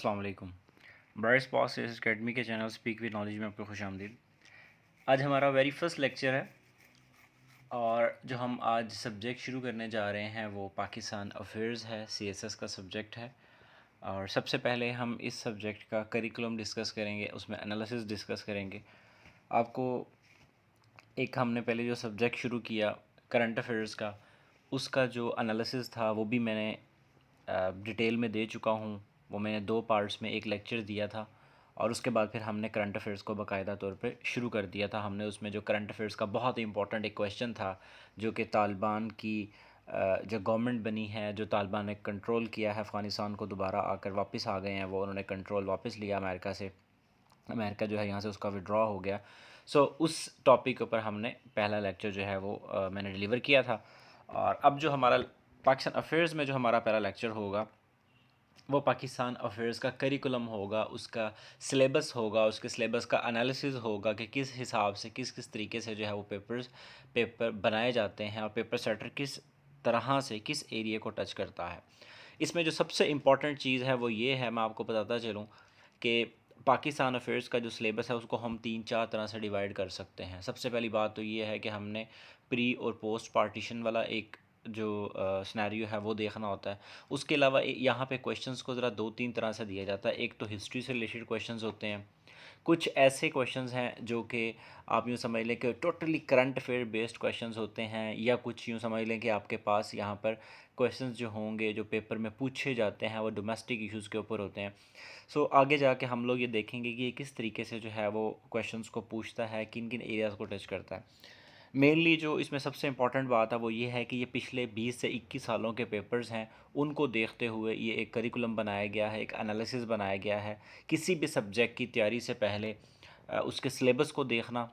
अस्सलाम वालेकुम। Bright spots academy के चैनल स्पीक विद नॉलेज में आपको खुशामदीद। आज हमारा वेरी फर्स्ट लेक्चर है और जो हम आज सब्जेक्ट शुरू करने जा रहे हैं वो पाकिस्तान अफेयर्स है, सीएसएस का सब्जेक्ट है। और सबसे पहले हम इस सब्जेक्ट का करिकुलम डिस्कस करेंगे, उसमें एनालिसिस डिस्कस करेंगे। आपको एक हमने पहले जो सब्जेक्ट शुरू किया करंट अफेयर्स का, उसका जो एनालिसिस था वो भी मैंने डिटेल में दे चुका हूँ। वो मैंने 2 पार्ट्स में एक लेक्चर दिया था और उसके बाद फिर हमने करंट अफेयर्स को बाकायदा तौर पे शुरू कर दिया था। हमने उसमें जो करंट अफेयर्स का बहुत ही इंपॉर्टेंट एक क्वेश्चन था, जो कि तालिबान की जो गवर्नमेंट बनी है, जो तालिबान ने कंट्रोल किया है अफ़गानिस्तान को, दोबारा आकर वापस आ गए हैं वो, उन्होंने कंट्रोल वापस लिया अमेरिका से। अमेरिका जो है यहाँ से उसका विड्रॉ हो गया। उस टॉपिक के ऊपर हमने पहला लेक्चर जो है वो मैंने डिलीवर किया था। और अब जो हमारा पाकिस्तान अफेयर्स में जो हमारा पहला लेक्चर होगा वो पाकिस्तान अफेयर्स का करिकुलम होगा, उसका सिलेबस होगा, उसके सिलेबस का एनालिसिस होगा कि किस हिसाब से किस किस तरीके से जो है वो पेपर बनाए जाते हैं और पेपर सेटर किस तरह से किस एरिया को टच करता है। इसमें जो सबसे इम्पॉर्टेंट चीज़ है वो ये है, मैं आपको बताता चलूँ कि पाकिस्तान अफेयर्स का जो सिलेबस है उसको हम 3-4 तरह से डिवाइड कर सकते हैं। सबसे पहली बात तो ये है कि हमने प्री और पोस्ट पार्टीशन वाला एक जो सिनेरियो है वो देखना होता है। उसके अलावा यहाँ पे क्वेश्चंस को ज़रा 2-3 तरह से दिया जाता है। एक तो हिस्ट्री से रिलेटेड क्वेश्चंस होते हैं, कुछ ऐसे क्वेश्चंस हैं जो कि आप यूँ समझ लें कि totally current affair based questions होते हैं, या कुछ यूँ समझ लें कि आपके पास यहाँ पर क्वेश्चंस जो होंगे जो पेपर में पूछे जाते हैं वो डोमेस्टिक इश्यूज़ के ऊपर होते हैं। आगे जाके हम लोग ये देखेंगे कि ये किस तरीके से जो है वो क्वेश्चंस को पूछता है, किन किन एरियाज़ को टच करता है। मेनली जो इसमें सबसे इम्पॉर्टेंट बात है वो ये है कि ये पिछले 20 से 21 सालों के पेपर्स हैं, उनको देखते हुए ये एक करिकुलम बनाया गया है, एक एनालिसिस बनाया गया है। किसी भी सब्जेक्ट की तैयारी से पहले उसके सिलेबस को देखना,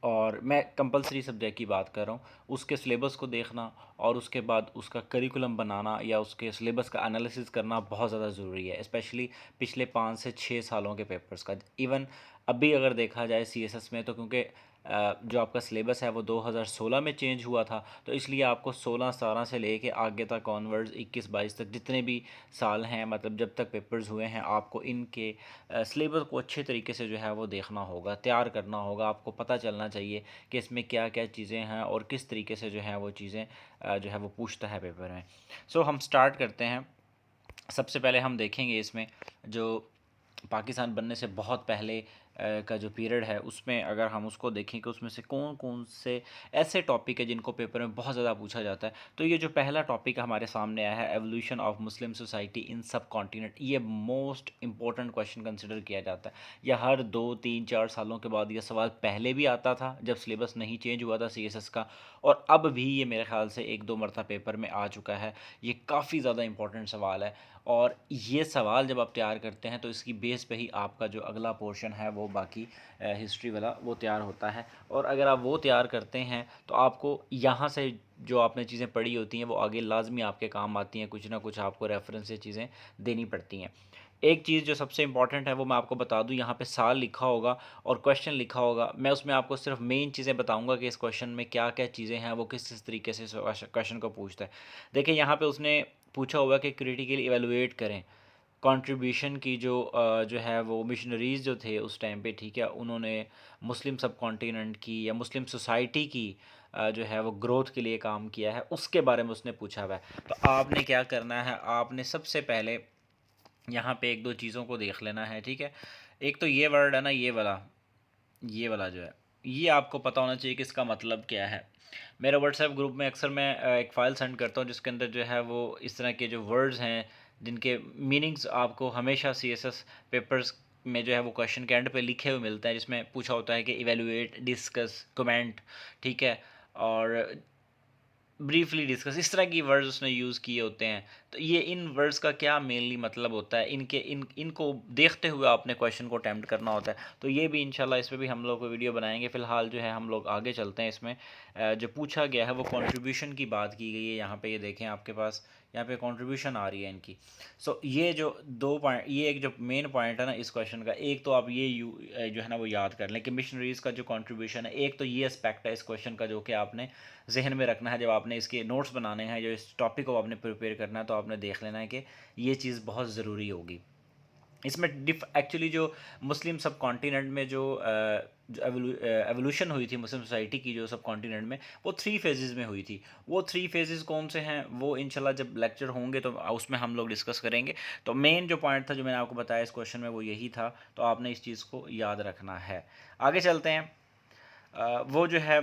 और मैं कंपलसरी सब्जेक्ट की बात कर रहा हूँ, उसके सिलेबस को देखना और उसके बाद उसका करिकुलम बनाना या उसके सिलेबस का एनालिसिस करना बहुत ज़्यादा ज़रूरी है, स्पेशली पिछले 5 से 6 सालों के पेपर्स का। इवन अभी अगर देखा जाए सीएसएस में, तो क्योंकि जो आपका सिलेबस है वो 2016 में चेंज हुआ था, तो इसलिए आपको 16-17 से लेके आगे तक ऑनवर्ड्स 21-22 तक जितने भी साल हैं, मतलब जब तक पेपर्स हुए हैं, आपको इनके सिलेबस को अच्छे तरीके से जो है वो देखना होगा, तैयार करना होगा। आपको पता चलना चाहिए कि इसमें क्या क्या चीज़ें हैं और किस तरीके से जो है वो चीज़ें जो है वो पूछता है पेपर में। हम स्टार्ट करते हैं। सबसे पहले हम देखेंगे इसमें जो पाकिस्तान बनने से बहुत पहले का जो पीरियड है, उसमें अगर हम उसको देखें कि उसमें से कौन कौन से ऐसे टॉपिक है जिनको पेपर में बहुत ज़्यादा पूछा जाता है। तो ये जो पहला टॉपिक हमारे सामने आया है, evolution of Muslim society in सब कॉन्टिनेंट, ये मोस्ट इंपॉर्टेंट क्वेश्चन कंसिडर किया जाता है। यह हर 2-3-4 सालों के बाद ये सवाल पहले भी आता था जब सिलेबस नहीं चेंज हुआ था सीएसएस का, और अब भी ये मेरे ख्याल से 1-2 मरतबा पेपर में आ चुका है। ये काफ़ी ज़्यादा इंपॉर्टेंट सवाल है, और ये सवाल जब आप तैयार करते हैं तो इसकी बेस पे ही आपका जो अगला पोर्शन है वो बाकी हिस्ट्री वाला वो तैयार होता है। और अगर आप वो तैयार करते हैं तो आपको यहाँ से जो आपने चीज़ें पढ़ी होती हैं वो आगे लाजमी आपके काम आती हैं, कुछ ना कुछ आपको रेफरेंस से चीज़ें देनी पड़ती हैं। एक चीज़ जो सबसे इंपॉर्टेंट है वो मैं आपको बता दूं, यहाँ पे साल लिखा होगा और क्वेश्चन लिखा होगा। मैं उसमें आपको सिर्फ मेन चीज़ें बताऊंगा कि इस क्वेश्चन में क्या क्या चीज़ें हैं, वो किस किस तरीके से क्वेश्चन को पूछता है। देखिए यहाँ पे उसने पूछा हुआ कि क्रिटिकली इवेलुएट करें कंट्रीब्यूशन की जो है वो मिशनरीज़ जो थे उस टाइम पे, ठीक है, उन्होंने मुस्लिम सब कॉन्टिनेंट की या मुस्लिम सोसाइटी की जो है वो ग्रोथ के लिए काम किया है, उसके बारे में उसने पूछा हुआ है। तो आपने क्या करना है, आपने सबसे पहले यहाँ पे एक दो चीज़ों को देख लेना है, ठीक है। एक तो ये वर्ड है ना, ये वाला जो है, ये आपको पता होना चाहिए कि इसका मतलब क्या है। मेरे व्हाट्सएप ग्रुप में अक्सर मैं एक फ़ाइल सेंड करता हूँ जिसके अंदर जो है वो इस तरह के जो वर्ड्स हैं जिनके मीनिंग्स आपको हमेशा सीएसएस पेपर्स में जो है वो क्वेश्चन के एंड पे लिखे हुए मिलते हैं, जिसमें पूछा होता है कि इवेलुएट, डिस्कस, कमेंट, ठीक है, और ब्रीफली डिस्कस, इस तरह की वर्ड्स उसने यूज़ किए होते हैं। तो ये इन वर्ड्स का क्या मेनली मतलब होता है, इनको देखते हुए आपने क्वेश्चन को अटैम्प्ट करना होता है। तो ये भी इंशाल्लाह इस पे भी हम लोग को वीडियो बनाएंगे। फ़िलहाल जो है हम लोग आगे चलते हैं। इसमें जो पूछा गया है वो कंट्रीब्यूशन की बात की गई है। यहाँ पे ये देखें, आपके पास यहाँ पे कंट्रीब्यूशन आ रही है इनकी। ये जो 2 पॉइंट, ये एक जो मेन पॉइंट है ना इस क्वेश्चन का, एक तो आप ये जो है ना वो याद कर लें कि मिशनरीज़ का जो कंट्रीब्यूशन है, एक तो ये एस्पेक्ट है इस क्वेश्चन का जो कि आपने जहन में रखना है जब आपने इसके नोट्स बनाने हैं, जो इस टॉपिक को आपने प्रिपेयर करना है, तो आपने देख लेना है कि ये चीज़ बहुत ज़रूरी होगी। इसमें एक्चुअली जो मुस्लिम सब कॉन्टिनेंट में जो एवोल्यूशन हुई थी मुस्लिम सोसाइटी की जो सब कॉन्टिनेंट में, वो 3 फेजेस में हुई थी। वो 3 फेजेस कौन से हैं वो इंशाल्लाह जब लेक्चर होंगे तो उसमें हम लोग डिस्कस करेंगे। तो मेन जो पॉइंट था जो मैंने आपको बताया इस क्वेश्चन में वो यही था, तो आपने इस चीज़ को याद रखना है। आगे चलते हैं। वो जो है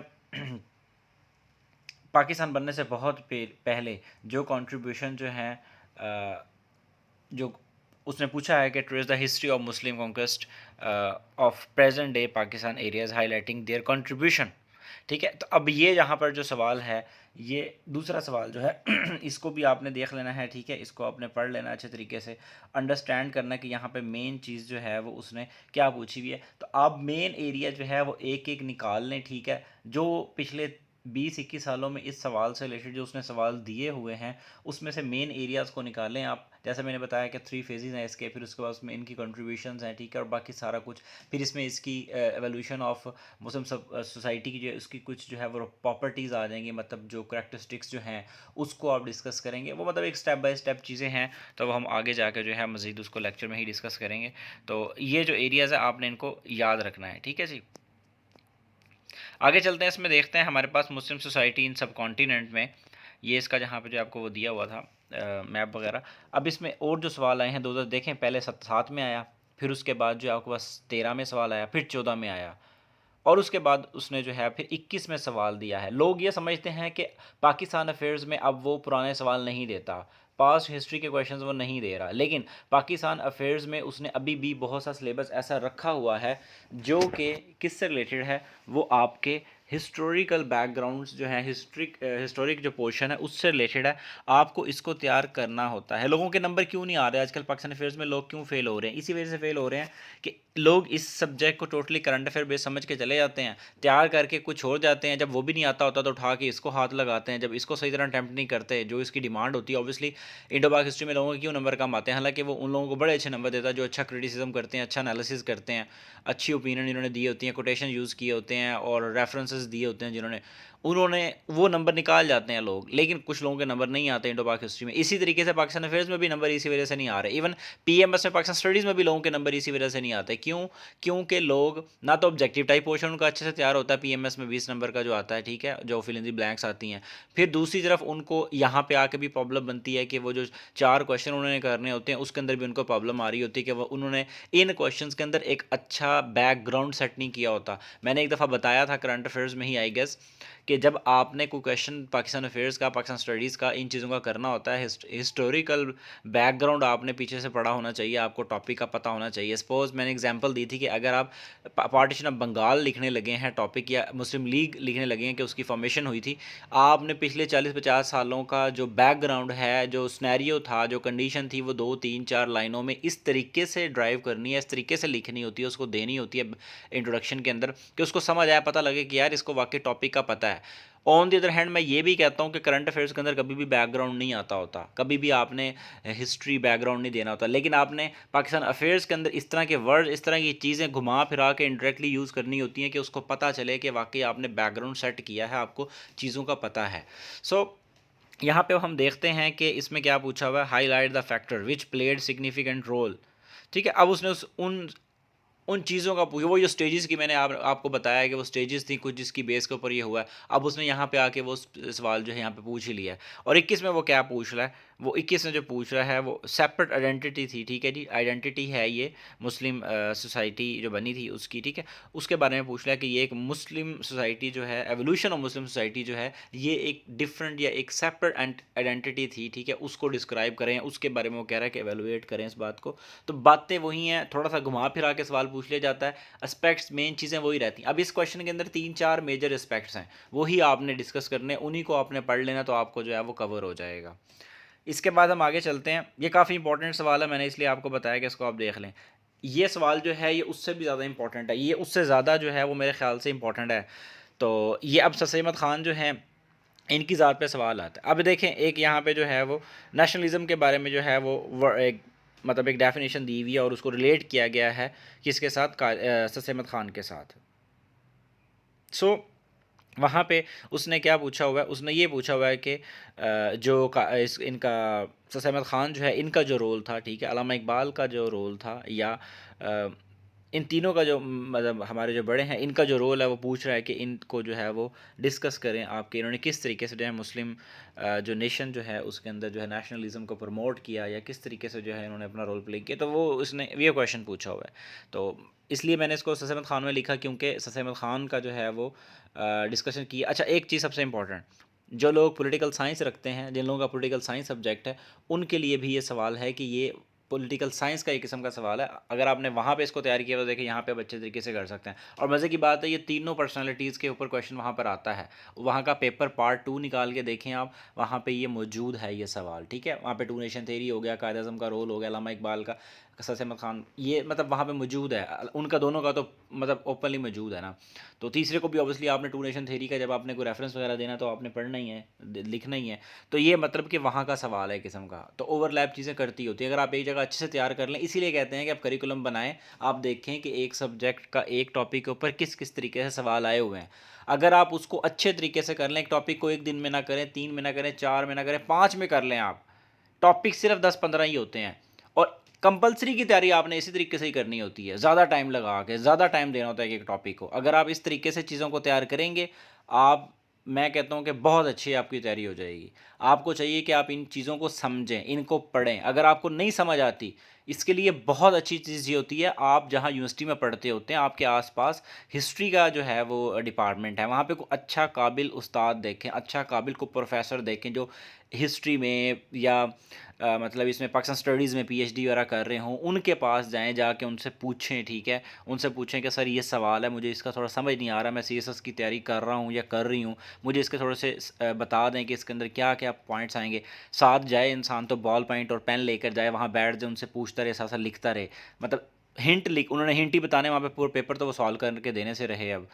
पाकिस्तान बनने से बहुत पहले जो कंट्रीब्यूशन जो है जो उसने पूछा है कि trace the history of Muslim conquest of present day Pakistan areas highlighting there contribution. ठीक है, तो अब ये यहाँ पर जो सवाल है, ये दूसरा सवाल जो है इसको भी आपने देख लेना है। ठीक है, इसको आपने पढ़ लेना अच्छे तरीके से, अंडरस्टैंड करना कि यहाँ पे मेन चीज़ जो है वो उसने क्या पूछी हुई है। तो आप मेन एरिया जो है वो एक एक निकाल लें। ठीक है, जो पिछले 20-21 सालों में इस सवाल से रिलेटेड जो उसने सवाल दिए हुए हैं उसमें से मेन एरियाज़ को निकालें आप। जैसे मैंने बताया कि 3 फेजेस हैं इसके, फिर उसके बाद उसमें इनकी कंट्रीब्यूशंस हैं। ठीक है, और बाकी सारा कुछ, फिर इसमें इसकी एवोल्यूशन ऑफ मुस्लिम सोसाइटी की जो उसकी कुछ जो है वो प्रॉपर्टीज़ आ जाएंगी, मतलब जो करैक्टरिस्टिक्स जो हैं उसको आप डिस्कस करेंगे। वो मतलब एक स्टेप बाय स्टेप चीज़ें हैं, तो हम आगे जाकर जो है मज़ीद उसको लेक्चर में ही डिस्कस करेंगे। तो ये जो एरियाज़ है आपने इनको याद रखना है। ठीक है जी, आगे चलते हैं। इसमें देखते हैं हमारे पास मुस्लिम सोसाइटी इन सब कॉन्टिनेंट में, ये इसका जहाँ पे जो आपको वो दिया हुआ था मैप वगैरह। अब इसमें और जो सवाल आए हैं दो देखें, पहले 7 में आया, फिर उसके बाद जो आपके पास 13 में सवाल आया, फिर 14 में आया, और उसके बाद उसने जो है फिर 21 में सवाल दिया है। लोग ये समझते हैं कि पाकिस्तान अफेयर्स में अब वो पुराने सवाल नहीं देता, पास्ट हिस्ट्री के क्वेश्चंस वो नहीं दे रहा, लेकिन पाकिस्तान अफेयर्स में उसने अभी भी बहुत सा सिलेबस ऐसा रखा हुआ है जो कि किससे रिलेटेड है, वो आपके हिस्टोरिकल बैकग्राउंड्स जो हैं, हिस्टोरिक जो पोर्शन है उससे रिलेटेड है। आपको इसको तैयार करना होता है। लोगों के नंबर क्यों नहीं आ रहे आजकल पाकिस्तान अफेयर्स में, लोग क्यों फेल हो रहे हैं? इसी वजह से फेल हो रहे हैं कि लोग इस सब्जेक्ट को टोटली करंट अफेयर बेस समझ के चले जाते हैं, तैयार करके कुछ छोड़ जाते हैं। जब वो भी नहीं आता होता तो उठा के इसको हाथ लगाते हैं, जब इसको सही तरह अटैम्प्ट नहीं करते जो इसकी डिमांड होती है। ऑब्वियसली इंडो पाक हिस्ट्री में लोगों के क्यों नंबर कम आते हैं? हालांकि वो उन लोगों को बड़े अच्छे नंबर देता है जो अच्छा क्रिटिसिज्म करते हैं, अच्छा एनालिसिस करते हैं, अच्छी ओपिनियन इन्होंने दी होती हैं, कोटेशन यूज़ किए होते हैं और रेफरेंसेस दिए होते हैं जिन्होंने, उन्होंने वो नंबर निकाल जाते हैं लोग। लेकिन कुछ लोगों के नंबर नहीं आते इंडो पाक हिस्ट्री में। इसी तरीके से पाकिस्तान अफेयर्स में भी नंबर इसी वजह से नहीं आ रहे। इवन पीएमएस में, पाकिस्तान स्टडीज़ में भी लोगों के नंबर इसी वजह से नहीं आते। क्यों? क्योंकि लोग ना तो ऑब्जेक्टिव टाइप पोर्शन उनका अच्छे से तैयार होता है, पीएमएस में 20 नंबर का जो आता है, ठीक है, जो फिल इन द ब्लैंक्स आती हैं। फिर दूसरी तरफ उनको यहाँ पे आके भी प्रॉब्लम बनती है कि वो जो 4 क्वेश्चन उन्होंने करने होते हैं उसके अंदर भी उनको प्रॉब्लम आ रही होती है कि वो उन्होंने इन क्वेश्चंस के अंदर एक अच्छा बैकग्राउंड सेट नहीं किया होता। मैंने एक दफ़ा बताया था करंट अफेयर्स में ही आई गेस, कि जब आपने कोई क्वेश्चन पाकिस्तान अफेयर्स का, पाकिस्तान स्टडीज़ का, इन चीज़ों का करना होता है, हिस्टोरिकल बैकग्राउंड आपने पीछे से पढ़ा होना चाहिए, आपको टॉपिक का पता होना चाहिए। सपोज़ मैंने एग्जांपल दी थी कि अगर आप पार्टीशन ऑफ बंगाल लिखने लगे हैं टॉपिक, या मुस्लिम लीग लिखने लगे हैं कि उसकी फॉर्मेशन हुई थी, आपने पिछले 40-50 सालों का जो बैकग्राउंड है, जो स्नैरियो था, जो कंडीशन थी, वो 2-3-4 लाइनों में इस तरीके से ड्राइव करनी है, इस तरीके से लिखनी होती है, उसको देनी होती है इंट्रोडक्शन के अंदर, कि उसको समझ आया, पता लगे कि यार इसको वाकई टॉपिक का पता है। ऑन द अदर हैंड मैं ये भी कहता हूँ कि करंट अफेयर्स के अंदर कभी भी बैकग्राउंड नहीं आता होता, कभी भी आपने हिस्ट्री बैकग्राउंड नहीं देना होता, लेकिन आपने पाकिस्तान अफेयर्स के अंदर इस तरह के वर्ड, इस तरह की चीज़ें घुमा फिरा के इंडायरेक्टली यूज़ करनी होती हैं कि उसको पता चले कि वाकई आपने बैकग्राउंड सेट किया है, आपको चीज़ों का पता है। सो यहाँ पे हम देखते हैं कि इसमें क्या पूछा हुआ है, highlight the factor which played significant role. ठीक है, अब उसने उन चीज़ों का पूछा, वो जो स्टेजेस की मैंने आपको बताया है कि वो स्टेजेस थी कुछ जिसकी बेस के ऊपर ये हुआ है। अब उसने यहाँ पे आके वो सवाल जो है यहाँ पे पूछ ही लिया है। और 21 में वो क्या पूछ रहा है, वो 21 में जो पूछ रहा है वो सेपरेट आइडेंटिटी थी। ठीक है जी, आइडेंटिटी है ये मुस्लिम सोसाइटी जो बनी थी उसकी। ठीक है, उसके बारे में पूछ रहा है कि ये एक मुस्लिम सोसाइटी जो है, एवोल्यूशन ऑफ मुस्लिम सोसाइटी जो है, ये एक डिफरेंट या एक सेपरेट आइडेंटिटी थी। ठीक है, उसको डिस्क्राइब करें, उसके बारे में वो कह रहा है कि एवेलुएट करें इस बात को। तो बातें वही हैं, थोड़ा सा घुमा फिरा के सवाल पूछ लिया जाता है, एस्पेक्ट्स मेन चीज़ें वही रहती हैं। अब इस क्वेश्चन के अंदर 3-4 मेजर एस्पेक्ट्स हैं, वही आपने डिस्कस करने, उन्हीं को आपने पढ़ लेना, तो आपको जो है वो कवर हो जाएगा। इसके बाद हम आगे चलते हैं। ये काफ़ी इंपॉर्टेंट सवाल है, मैंने इसलिए आपको बताया कि इसको आप देख लें। ये सवाल जो है ये उससे भी ज़्यादा इंपॉर्टेंट है, ये उससे ज़्यादा जो है वो मेरे ख्याल से इंपॉर्टेंट है। तो ये अब सर अहमद ख़ान जो हैं इनकी ज़ात पे सवाल आता है। अब देखें, एक यहाँ पे जो है वो नेशनलिज्म के बारे में जो है वो एक मतलब एक डेफिनेशन दी हुई है और उसको रिलेट किया गया है किसके साथ, सर अहमद ख़ान के साथ। सो वहाँ पे उसने क्या पूछा हुआ है, उसने ये पूछा हुआ है कि जो का इस इनका सर अहमद ख़ान जो है, इनका जो रोल था, ठीक है, अल्लामा इकबाल का जो रोल था, या अ, इन तीनों का जो मतलब हमारे जो बड़े हैं, इनका जो रोल है, वो पूछ रहा है कि इनको जो है वो डिस्कस करें आपके, इन्होंने किस तरीके से जो है मुस्लिम जो नेशन जो है उसके अंदर जो है नेशनलिज्म को प्रमोट किया, या किस तरीके से जो है इन्होंने अपना रोल प्ले किया। तो वो उसने ये क्वेश्चन पूछा हुआ है। तो इसलिए मैंने इसको सर अहमद ख़ान में लिखा, क्योंकि सर अहमद ख़ान का जो है वो डिस्कशन की। अच्छा, एक चीज़ सबसे इंपॉर्टेंट, जो लोग पॉलिटिकल साइंस रखते हैं, जिन लोगों का पॉलिटिकल साइंस सब्जेक्ट है, उनके लिए भी ये सवाल है कि ये पॉलिटिकल साइंस का एक किस्म का सवाल है। अगर आपने वहाँ पे इसको तैयार किया तो देखिए यहाँ पे आप अच्छे तरीके से कर सकते हैं। और मज़े की बात है, ये तीनों पर्सनालिटीज़ के ऊपर क्वेश्चन वहाँ पर आता है। वहाँ का पेपर पार्ट 2 निकाल के देखें आप, वहाँ पे ये मौजूद है ये सवाल, ठीक है। वहाँ पे टू नेशन थेरी हो गया, कायद अज़म का रोल हो गया, अल्लामा इकबाल का, सर अहमद ख़ान, ये मतलब वहाँ पे मौजूद है। उनका दोनों का तो मतलब ओपनली मौजूद है ना। तो तीसरे को भी ऑब्वियसली आपने टू नेशन थेरी का जब आपने कोई रेफरेंस वगैरह देना तो आपने पढ़ना ही है, लिखना ही है। तो ये मतलब कि वहाँ का सवाल है किस्म का, तो ओवरलैप चीज़ें करती होती है। अगर आप एक जगह अच्छे से तैयार कर लें, इसीलिए कहते हैं कि आप करिकुलम बनाएं, आप देखें कि एक सब्जेक्ट का एक टॉपिक के ऊपर किस किस तरीके से सवाल आए हुए हैं। अगर आप उसको अच्छे तरीके से कर लें, एक टॉपिक को एक दिन में ना करें, 3 में ना करें, 4 में ना करें, 5 में कर लें आप, टॉपिक सिर्फ 10-15 ही होते हैं। और कंपलसरी की तैयारी आपने इसी तरीके से ही करनी होती है, ज़्यादा टाइम लगा के, ज़्यादा टाइम देना होता है एक टॉपिक को। अगर आप इस तरीके से चीज़ों को तैयार करेंगे, आप, मैं कहता हूँ कि बहुत अच्छी आपकी तैयारी हो जाएगी। आपको चाहिए कि आप इन चीज़ों को समझें, इनको पढ़ें। अगर आपको नहीं समझ आती, इसके लिए बहुत अच्छी चीज़ ये होती है, आप जहाँ यूनिवर्सिटी में पढ़ते होते हैं, आपके आसपास हिस्ट्री का जो है वो डिपार्टमेंट है, वहाँ पे कोई अच्छा काबिल उस्ताद देखें, अच्छा काबिल को प्रोफेसर देखें जो हिस्ट्री में या मतलब इसमें पाकिस्तान स्टडीज़ में पीएचडी वगैरह कर रहे हों, उनके पास जाएँ, जाके उनसे पूछें, ठीक है। उनसे पूछें कि सर ये सवाल है, मुझे इसका थोड़ा समझ नहीं आ रहा, मैं सीएसएस की तैयारी कर रहा हूँ या कर रही हूँ, मुझे इसके थोड़े से बता दें कि इसके अंदर क्या-क्या पॉइंट्स आएँगे। साथ जाए इंसान तो बॉल पॉइंट और पेन लेकर जाए, वहाँ बैठ जाए, उनसे पूछता रहे, साथ-साथ लिखता रहे। मतलब हिंट लिख, उन्होंने हिंट ही बताने, वहाँ पे पूरा पेपर तो वो सॉल्व करके देने से रहे अब।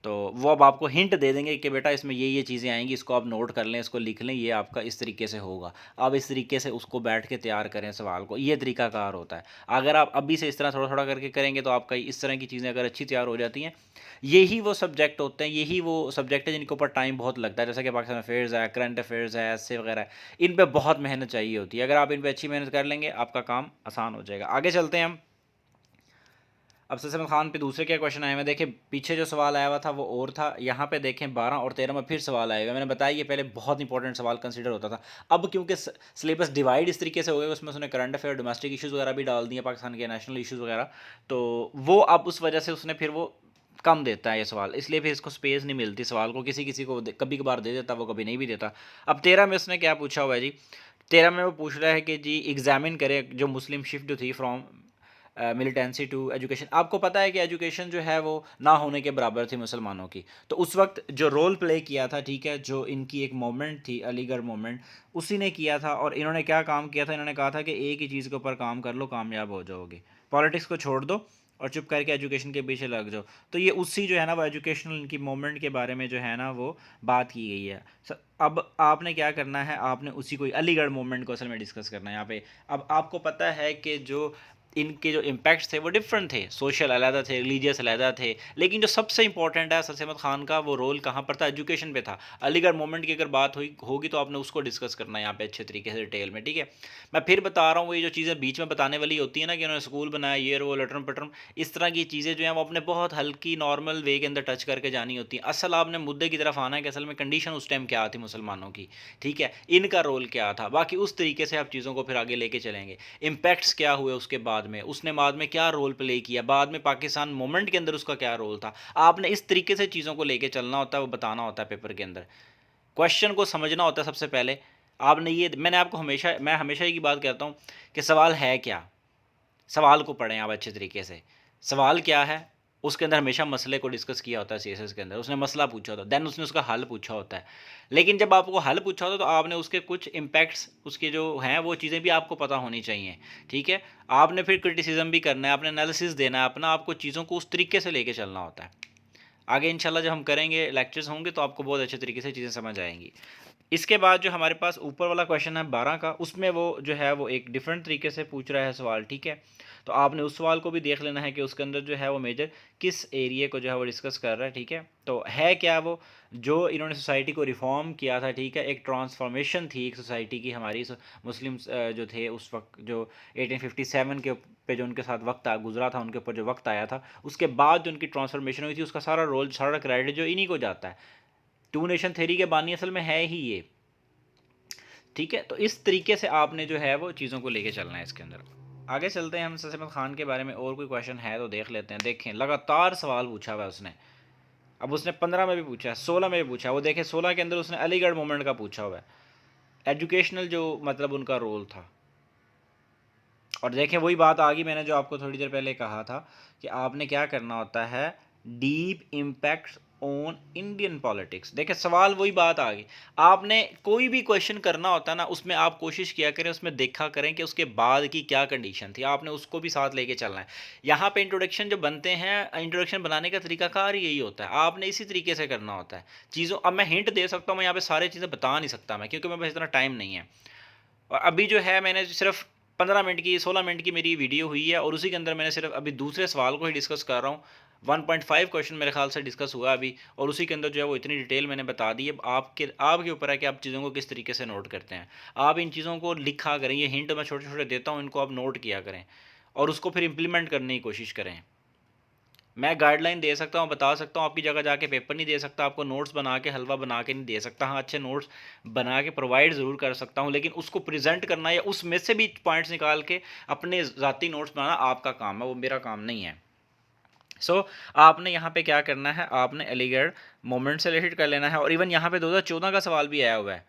तो वो अब आपको हिंट दे देंगे कि बेटा इसमें ये चीज़ें आएँगी, इसको आप नोट कर लें, इसको लिख लें, ये आपका इस तरीके से होगा। आप इस तरीके से उसको बैठ के तैयार करें सवाल को, ये तरीकाकार होता है। अगर आप अभी से इस तरह थोड़ा-थोड़ा करके करेंगे तो आपका इस तरह की चीज़ें अगर अच्छी तैयार हो जाती हैं, यही वो सब्जेक्ट होते हैं, यही वो सब्जेक्ट है जिनके ऊपर टाइम बहुत लगता है। जैसा कि पाकिस्तान अफेयर्स है, करंट अफेयर्स है, ऐसे वगैरह है, इन पे बहुत मेहनत चाहिए होती है। अगर आप इन पे अच्छी मेहनत कर लेंगे, आपका काम आसान हो जाएगा। आगे चलते हैं हम। अब सर अहमद ख़ान पे दूसरे क्या क्वेश्चन आए हुए हैं, देखिए पीछे जो सवाल आया हुआ था वो और था, यहाँ पे देखें 12 और 13 में फिर सवाल आए हुए हैं। मैंने बताया ये पहले बहुत इंपॉर्टेंट सवाल कंसीडर होता था, अब क्योंकि सिलेबस डिवाइड इस तरीके से हो गया, उसमें उसने करंट अफेयर, डोमेस्टिक इशूज़ वगैरह भी डाल दिए, पाकिस्तान के नेशनल इशूज़ वगैरह, तो वो अब उस वजह से उसने फिर वो कम देता है ये सवाल, इसलिए फिर इसको स्पेस नहीं मिलती सवाल को, किसी किसी को कभी कभार दे देता, वो कभी नहीं भी देता। अब 13 में उसने क्या पूछा हुआ है जी, 13 में वो पूछ रहा है कि जी एग्जामिन करें जो मुस्लिम शिफ्ट जो थी फ्रॉम मिलिटेंसी टू एजुकेशन। आपको पता है कि एजुकेशन जो है वो ना होने के बराबर थी मुसलमानों की, तो उस वक्त जो रोल प्ले किया था, ठीक है, जो इनकी एक मोमेंट थी अलीगढ़ मोमेंट, उसी ने किया था। और इन्होंने क्या काम किया था, इन्होंने कहा था कि एक ही चीज़ के ऊपर काम कर लो, कामयाब हो जाओगे, पॉलिटिक्स को छोड़ दो और चुप करके एजुकेशन के पीछे लग जाओ। तो ये उसी जो है ना वो एजुकेशनल इनकी मोमेंट के बारे में जो है ना वो बात की गई है। अब आपने क्या करना है, आपने उसी को अलीगढ़ मोमेंट को असल में डिस्कस करना है यहाँ पे। अब आपको पता है कि जो इनके जो इम्पैक्ट्स थे वो डिफरेंट थे, सोशल अलहदा थे, रिलीजियस अलहदा थे, लेकिन जो सबसे इंपॉर्टेंट है, सर अहमद ख़ान का वो रोल कहाँ पर था, एजुकेशन पे था। अलीगढ़ मोमेंट की अगर बात हुई होगी तो आपने उसको डिस्कस करना है यहाँ पे अच्छे तरीके से डिटेल में, ठीक है। मैं फिर बता रहा हूँ, ये जो चीज़ें बीच में बताने वाली होती है ना कि उन्होंने स्कूल बनाया, ये वो लटरम पटरम, इस तरह की चीज़ें जो हैं वो अपने बहुत हल्की नॉर्मल वे के अंदर टच करके जानी होती हैं। असल आपने मुद्दे की तरफ आना है कि असल में कंडीशन उस टाइम क्या थी मुसलमानों की, ठीक है, इनका रोल क्या था, बाकी उस तरीके से आप चीज़ों को फिर आगे लेके चलेंगे। इम्पैक्ट्स क्या हुए उसके बाद में, उसने बाद में क्या रोल प्ले किया, बाद में पाकिस्तान मोमेंट के अंदर उसका क्या रोल था, आपने इस तरीके से चीज़ों को लेके चलना होता है, वो बताना होता है पेपर के अंदर, क्वेश्चन को समझना होता है सबसे पहले। आपने ये, मैंने आपको हमेशा, मैं हमेशा ही की बात कहता हूँ कि सवाल है क्या, सवाल को पढ़ें आप अच्छे तरीके से। सवाल क्या है, उसके अंदर हमेशा मसले को डिस्कस किया होता है सीएसएस के अंदर, उसने मसला पूछा होता है, देन उसने उसका हल पूछा होता है। लेकिन जब आपको हल पूछा होता है तो आपने उसके कुछ इम्पैक्ट्स, उसके जो हैं वो चीज़ें भी आपको पता होनी चाहिए, ठीक है। आपने फिर क्रिटिसिज्म भी करना है, आपने एनालिसिस देना है अपना, आपको चीज़ों को उस तरीके से लेके चलना होता है। आगे इंशाल्लाह जब हम करेंगे, लेक्चर्स होंगे तो आपको बहुत अच्छे तरीके से चीज़ें समझ आएंगी। इसके बाद जो हमारे पास ऊपर वाला क्वेश्चन है 12 का, उसमें वो जो है वो एक डिफरेंट तरीके से पूछ रहा है सवाल, ठीक है। तो आपने उस सवाल को भी देख लेना है कि उसके अंदर जो है वो मेजर किस एरिया को जो है वो डिस्कस कर रहा है, ठीक है। तो है क्या वो, जो इन्होंने सोसाइटी को रिफॉर्म किया था, ठीक है, एक ट्रांसफॉर्मेशन थी एक सोसाइटी की, हमारी मुस्लिम्स जो थे उस वक्त, जो 1857 के पे जो उनके साथ वक्त गुजरा था, उनके ऊपर जो वक्त आया था, उसके बाद जो उनकी ट्रांसफॉर्मेशन हुई थी, उसका सारा रोल, सारा क्रेडिट जो इन्हीं को जाता है। टू नेशन थ्योरी के बानी असल में है ही ये, ठीक है। तो इस तरीके से आपने जो है वो चीज़ों को लेके चलना है इसके अंदर। आगे चलते हैं, हम सैयद खान के बारे में और कोई क्वेश्चन है तो देख लेते हैं। देखें, लगातार सवाल पूछा हुआ है उसने। अब उसने 15 में भी पूछा है, 16 में भी पूछा है। वो देखें 16 के अंदर उसने अलीगढ़ मूवमेंट का पूछा हुआ है, एजुकेशनल जो मतलब उनका रोल था। और देखें वही बात आ गई, मैंने जो आपको थोड़ी देर पहले कहा था कि आपने क्या करना होता है, deep impact on Indian politics. देखें सवाल वही बात आ गई, आपने कोई भी क्वेश्चन करना होता है ना, उसमें आप कोशिश किया करें, उसमें देखा करें कि उसके बाद की क्या कंडीशन थी, आपने उसको भी साथ लेके चलना है। यहाँ पे इंट्रोडक्शन जो बनते हैं, इंट्रोडक्शन बनाने का तरीकाकार यही होता है, आपने इसी तरीके से करना होता है चीज़ों। अब मैं हिंट दे सकता हूँ, मैं यहाँ पे सारी चीज़ें बता नहीं सकता मैं, क्योंकि मेरे पास इतना टाइम नहीं है। और अभी जो है मैंने सिर्फ 15 मिनट की, 16 मिनट की मेरी वीडियो हुई है, और उसी के अंदर मैंने सिर्फ अभी दूसरे सवाल को ही डिस्कस कर रहा हूँ। 1.5 क्वेश्चन मेरे ख्याल से डिस्कस हुआ अभी, और उसी के अंदर जो है वो इतनी डिटेल मैंने बता दी है। आपके ऊपर है कि आप चीज़ों को किस तरीके से नोट करते हैं। आप इन चीज़ों को लिखा करें, ये हिंट मैं छोटे छोटे देता हूँ, इनको आप नोट किया करें और उसको फिर इम्प्लीमेंट करने की कोशिश करें। मैं गाइडलाइन दे सकता हूँ, बता सकता हूँ, आपकी जगह जाके पेपर नहीं दे सकता, आपको नोट्स बना के, हलवा बना के नहीं दे सकता। हाँ, अच्छे नोट्स बना के प्रोवाइड ज़रूर कर सकता हूँ, लेकिन उसको प्रेजेंट करना या उसमें से भी पॉइंट्स निकाल के अपने ज़ाती नोट्स बनाना आपका काम है, वो मेरा काम नहीं है। आपने यहाँ पे क्या करना है, आपने अलीगढ़ मोमेंट से रिलेटेड कर लेना है। और इवन यहाँ पे 2014 का सवाल भी आया हुआ है।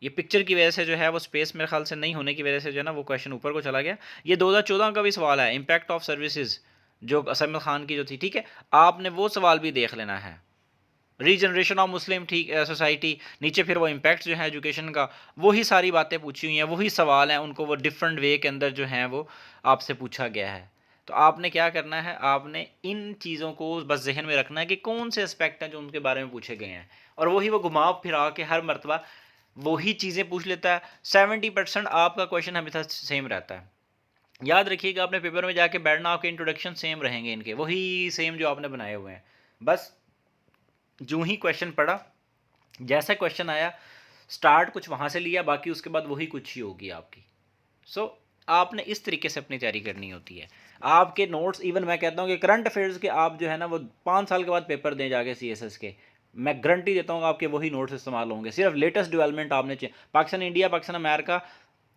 ये पिक्चर की वजह से जो है वो स्पेस मेरे ख्याल से नहीं होने की वजह से जो है ना वो क्वेश्चन ऊपर को चला गया। ये 2014 का भी सवाल है, इम्पैक्ट ऑफ सर्विसेज, जो असम खान की जो थी, ठीक है। आपने वो सवाल भी देख लेना है। रीजनरेशन ऑफ मुस्लिम, ठीक, सोसाइटी, नीचे फिर वो इम्पैक्ट जो है एजुकेशन का, वही सारी बातें पूछी हुई हैं, वही सवाल हैं, उनको वो डिफरेंट वे के अंदर जो हैं वो आपसे पूछा गया है। तो आपने क्या करना है, आपने इन चीज़ों को बस जहन में रखना है कि कौन से एस्पेक्ट हैं जो उनके बारे में पूछे गए हैं, और वही वो घुमा फिरा के हर मरतबा वही चीज़ें पूछ लेता है। 70% आपका क्वेश्चन हमेशा सेम रहता है। याद रखिएगा, अपने पेपर में जाके बैठना, आपके इंट्रोडक्शन सेम रहेंगे, इनके वही सेम जो आपने बनाए हुए हैं। बस जो ही क्वेश्चन पढ़ा, जैसा क्वेश्चन आया, स्टार्ट कुछ वहाँ से लिया, बाकी उसके बाद वही कुछ ही होगी आपकी। आपने इस तरीके से अपनी तैयारी करनी होती है। आपके नोट्स, इवन मैं कहता हूँ कि करंट अफेयर्स के आप जो है ना वो 5 साल के बाद पेपर दें जाके सीएसएस के, मैं गारंटी देता हूँ आपके वही नोट्स इस्तेमाल होंगे। सिर्फ लेटेस्ट डेवलपमेंट आपने पाकिस्तान इंडिया, पाकिस्तान अमेरिका,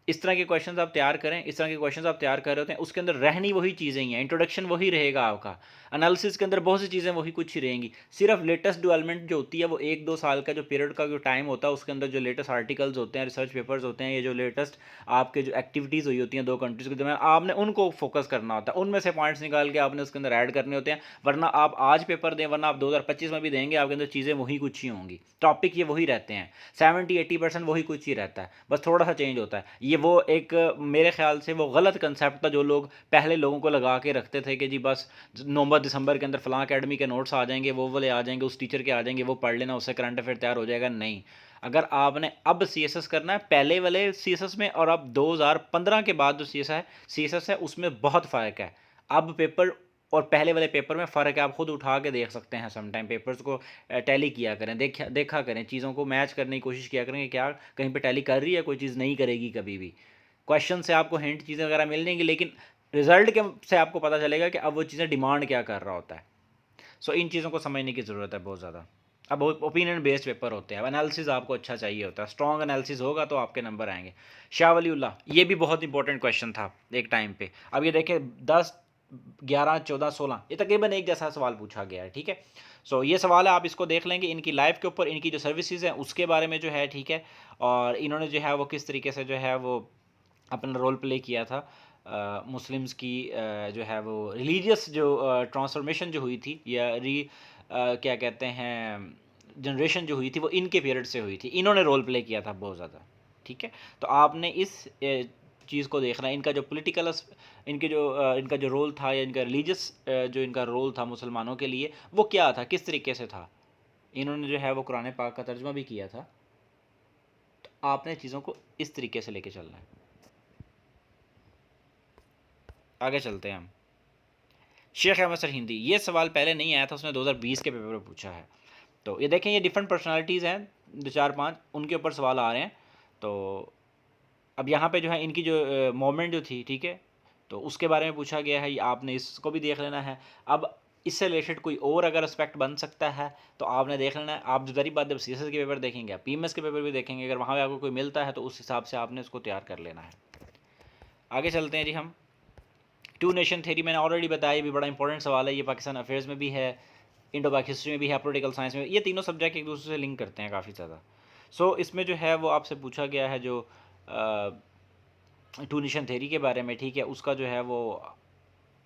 इस तरह के क्वेश्चंस आप तैयार करें, इस तरह के क्वेश्चंस आप तैयार कर रहे होते हैं, उसके अंदर रहनी वही चीज़ें ही हैं, इंट्रोडक्शन वही रहेगा आपका, एनालिसिस के अंदर बहुत सी चीज़ें वही कुछ ही रहेंगी। सिर्फ लेटेस्ट डेवलपमेंट जो होती है वो 1-2 साल का जो पीरियड का जो टाइम होता है, उसके अंदर जो लेटेस्ट आर्टिकल्स होते हैं, रिसर्च पेपर्स होते हैं, ये जो लेटेस्ट आपके जो एक्टिविटीज़ हुई होती हैं 2 कंट्रीज़ के दरमियान, आपने उनको फोकस करना होता है, उनमें से पॉइंट्स निकाल के आपने उसके अंदर ऐड करने होते हैं। वरना आप आज पेपर दें, वरना आप 2025 में भी देंगे, आपके अंदर चीज़ें वही कुछ ही होंगी, टॉपिक ये वही रहते हैं, 70-80% वही कुछ ही रहता है, बस थोड़ा सा चेंज होता है। ये वो एक मेरे ख्याल से वो गलत कंसेप्ट था जो लोग पहले लोगों को लगा के रखते थे कि जी बस नवंबर दिसंबर के अंदर फलां अकेडमी के नोट्स आ जाएंगे, वो वाले आ जाएंगे, उस टीचर के आ जाएंगे, वो पढ़ लेना, उससे करंट अफेयर तैयार हो जाएगा। नहीं, अगर आपने अब सीएसएस करना है, पहले वाले सीएसएस में और अब 2015 के बाद जो सीएसएस है उसमें बहुत फ़र्क है। अब पेपर और पहले वाले पेपर में फ़र्क है, आप खुद उठा के देख सकते हैं। समटाइम पेपर्स को टैली किया करें, देखा करें, चीज़ों को मैच करने की कोशिश किया करें कि क्या कहीं पे टैली कर रही है, कोई चीज़ नहीं करेगी कभी भी। क्वेश्चन से आपको हिंट चीज़ें वगैरह मिल जाएंगी, लेकिन रिजल्ट के से आपको पता चलेगा कि अब वो चीज़ें डिमांड क्या कर रहा होता है। इन चीज़ों को समझने की ज़रूरत है बहुत ज़्यादा। अब ओपिनियन बेस्ड पेपर होते हैं, अब एनालिसिस आपको अच्छा चाहिए होता है, स्ट्रॉन्ग एनालिसिस होगा तो आपके नंबर आएंगे। शाह वलीउल्लाह, ये भी बहुत इंपॉर्टेंट क्वेश्चन था एक टाइम पे। अब ये देखिए 10, 11, 14, 16, ये तकरीबन एक जैसा सवाल पूछा गया है, ठीक है। ये सवाल है, आप इसको देख लेंगे, इनकी लाइफ के ऊपर, इनकी जो सर्विसेज हैं उसके बारे में जो है, ठीक है। और इन्होंने जो है वो किस तरीके से जो है वो अपना रोल प्ले किया था मुस्लिम्स की जो है वो रिलीजियस जो ट्रांसफॉर्मेशन जो हुई थी, या क्या कहते हैं, जनरेशन जो हुई थी, वो इनके पीरियड से हुई थी, इन्होंने रोल प्ले किया था बहुत ज़्यादा, ठीक है। तो आपने इस चीज़ को देखना है, इनका जो पॉलिटिकल, इनका जो रोल था, या इनका रिलीजियस जो इनका रोल था मुसलमानों के लिए, वो क्या था, किस तरीके से था। इन्होंने जो है वो कुरान पाक का तर्जुमा भी किया था। आपने चीज़ों को इस तरीके से लेके चलना है। आगे चलते हैं हम। शेख अहमद सर हिंदी, ये सवाल पहले नहीं आया था, उसने 2020 के पेपर में पूछा है। तो ये देखें, ये डिफरेंट पर्सनालिटीज़ हैं, 2 4 5 उनके ऊपर सवाल आ रहे हैं। तो अब यहाँ पे जो है इनकी जो मोमेंट जो थी, ठीक है, तो उसके बारे में पूछा गया है, आपने इसको भी देख लेना है। अब इससे रिलेटेड कोई और अगर एस्पेक्ट बन सकता है तो आपने देख लेना है। आप जो ज़री बात जब CSS के पेपर देखेंगे, आप PMS के पेपर भी देखेंगे, अगर वहाँ पे आपको कोई मिलता है तो उस हिसाब से आपने उसको तैयार कर लेना है। आगे चलते हैं जी हम। टू नेशन थ्योरी मैंने ऑलरेडी बताया, ये भी बड़ा इंपॉर्टेंट सवाल है, ये पाकिस्तान अफेयर्स में भी है, इंडो पाक हिस्ट्री में भी है, पॉलिटिकल साइंस में, ये तीनों सब्जेक्ट एक दूसरे से लिंक करते हैं काफ़ी ज़्यादा। सो इसमें जो है वो आपसे पूछा गया है जो टू नेशन थ्योरी के बारे में, ठीक है, उसका जो है वो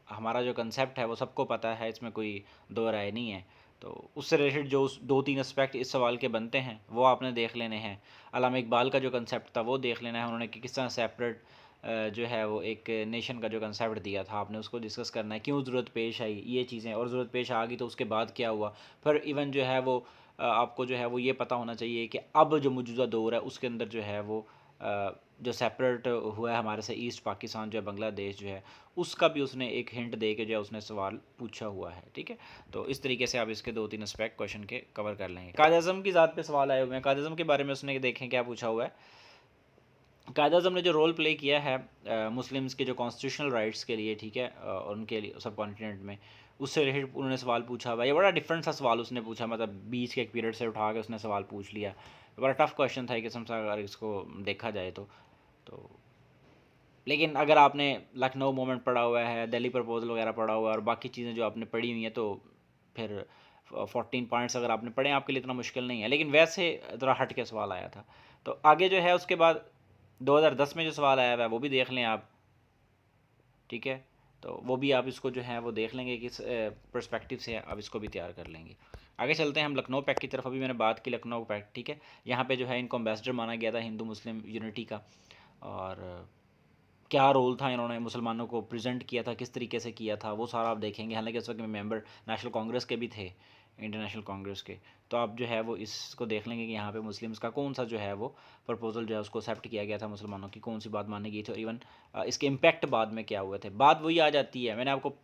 हमारा जो कंसेप्ट है वो सबको पता है, इसमें कोई दो राय नहीं है। तो उससे रिलेटेड जो 2 3 एस्पेक्ट इस सवाल के बनते हैं वो आपने देख लेने हैं। अल्लामा इकबाल का जो कंसेप्ट था वो देख लेना है, उन्होंने किस तरह सेपरेट जो है वो एक नेशन का जो कंसेप्ट दिया था, आपने उसको डिस्कस करना है, क्यों ज़रूरत पेश आई, ये चीज़ें, और ज़रूरत पेश आ गई तो उसके बाद क्या हुआ। फिर इवन जो है वो आपको जो है वो ये पता होना चाहिए कि अब जो मौजूदा दौर है उसके अंदर जो है वो जो सेपरेट हुआ है हमारे से ईस्ट पाकिस्तान जो है, बांग्लादेश जो है, उसका भी उसने एक हिंट दे के जो है उसने सवाल पूछा हुआ है, ठीक है। तो इस तरीके से आप इसके 2 3 एस्पेक्ट क्वेश्चन के कवर कर लेंगे। कायद आज़म की ज़ात पे सवाल आए हुए हैं, कायद आज़म के बारे में उसने देखें क्या पूछा हुआ है। कायद आज़म ने जो रोल प्ले किया है मुस्लिम्स के जो कॉन्स्टिट्यूशनल राइट्स के लिए, ठीक है, उनके लिए सब कॉन्टिनेंट में, उससे रिलेटेड उन्होंने सवाल पूछा हुआ है। ये बड़ा डिफरेंट सा सवाल उसने पूछा, मतलब बीच के एक पीरियड से उठा के उसने सवाल पूछ लिया। बड़ा टफ क्वेश्चन था एक किस्म से अगर इसको देखा जाए तो लेकिन अगर आपने लखनऊ मोमेंट पढ़ा हुआ है, दिल्ली प्रपोजल वगैरह पढ़ा हुआ है और बाकी चीज़ें जो आपने पढ़ी हुई हैं, तो फिर 14 पॉइंट्स अगर आपने पढ़े आपके लिए इतना मुश्किल नहीं है। लेकिन वैसे ज़रा हट के सवाल आया था। तो आगे जो है उसके बाद 2010 में जो सवाल आया हुआ है वो भी देख लें आप, ठीक है। तो वो भी आप इसको जो है वो देख लेंगे किस पर्सपेक्टिव से आप इसको भी तैयार कर लेंगे। आगे चलते हैं हम लखनऊ पैक्ट की तरफ। अभी मैंने बात की लखनऊ पैक्ट, ठीक है, यहाँ पे जो है इनको एम्बेसडर माना गया था हिंदू मुस्लिम यूनिटी का, और क्या रोल था, इन्होंने मुसलमानों को प्रेजेंट किया था, किस तरीके से किया था, वो सारा आप देखेंगे। हालांकि उस वक्त में मेंबर नेशनल कांग्रेस के भी थे, इंटरनेशनल कांग्रेस के। तो आप जो है वो इसको देख लेंगे कि यहाँ पे मुस्लिम्स का कौन सा जो है वो प्रपोजल जो है उसको एक्सेप्ट किया गया था, मुसलमानों की कौन सी बात मानी गई थी, और इवन इसके इम्पैक्ट बाद में क्या हुए थे। बात वही आ जाती है, मैंने आपको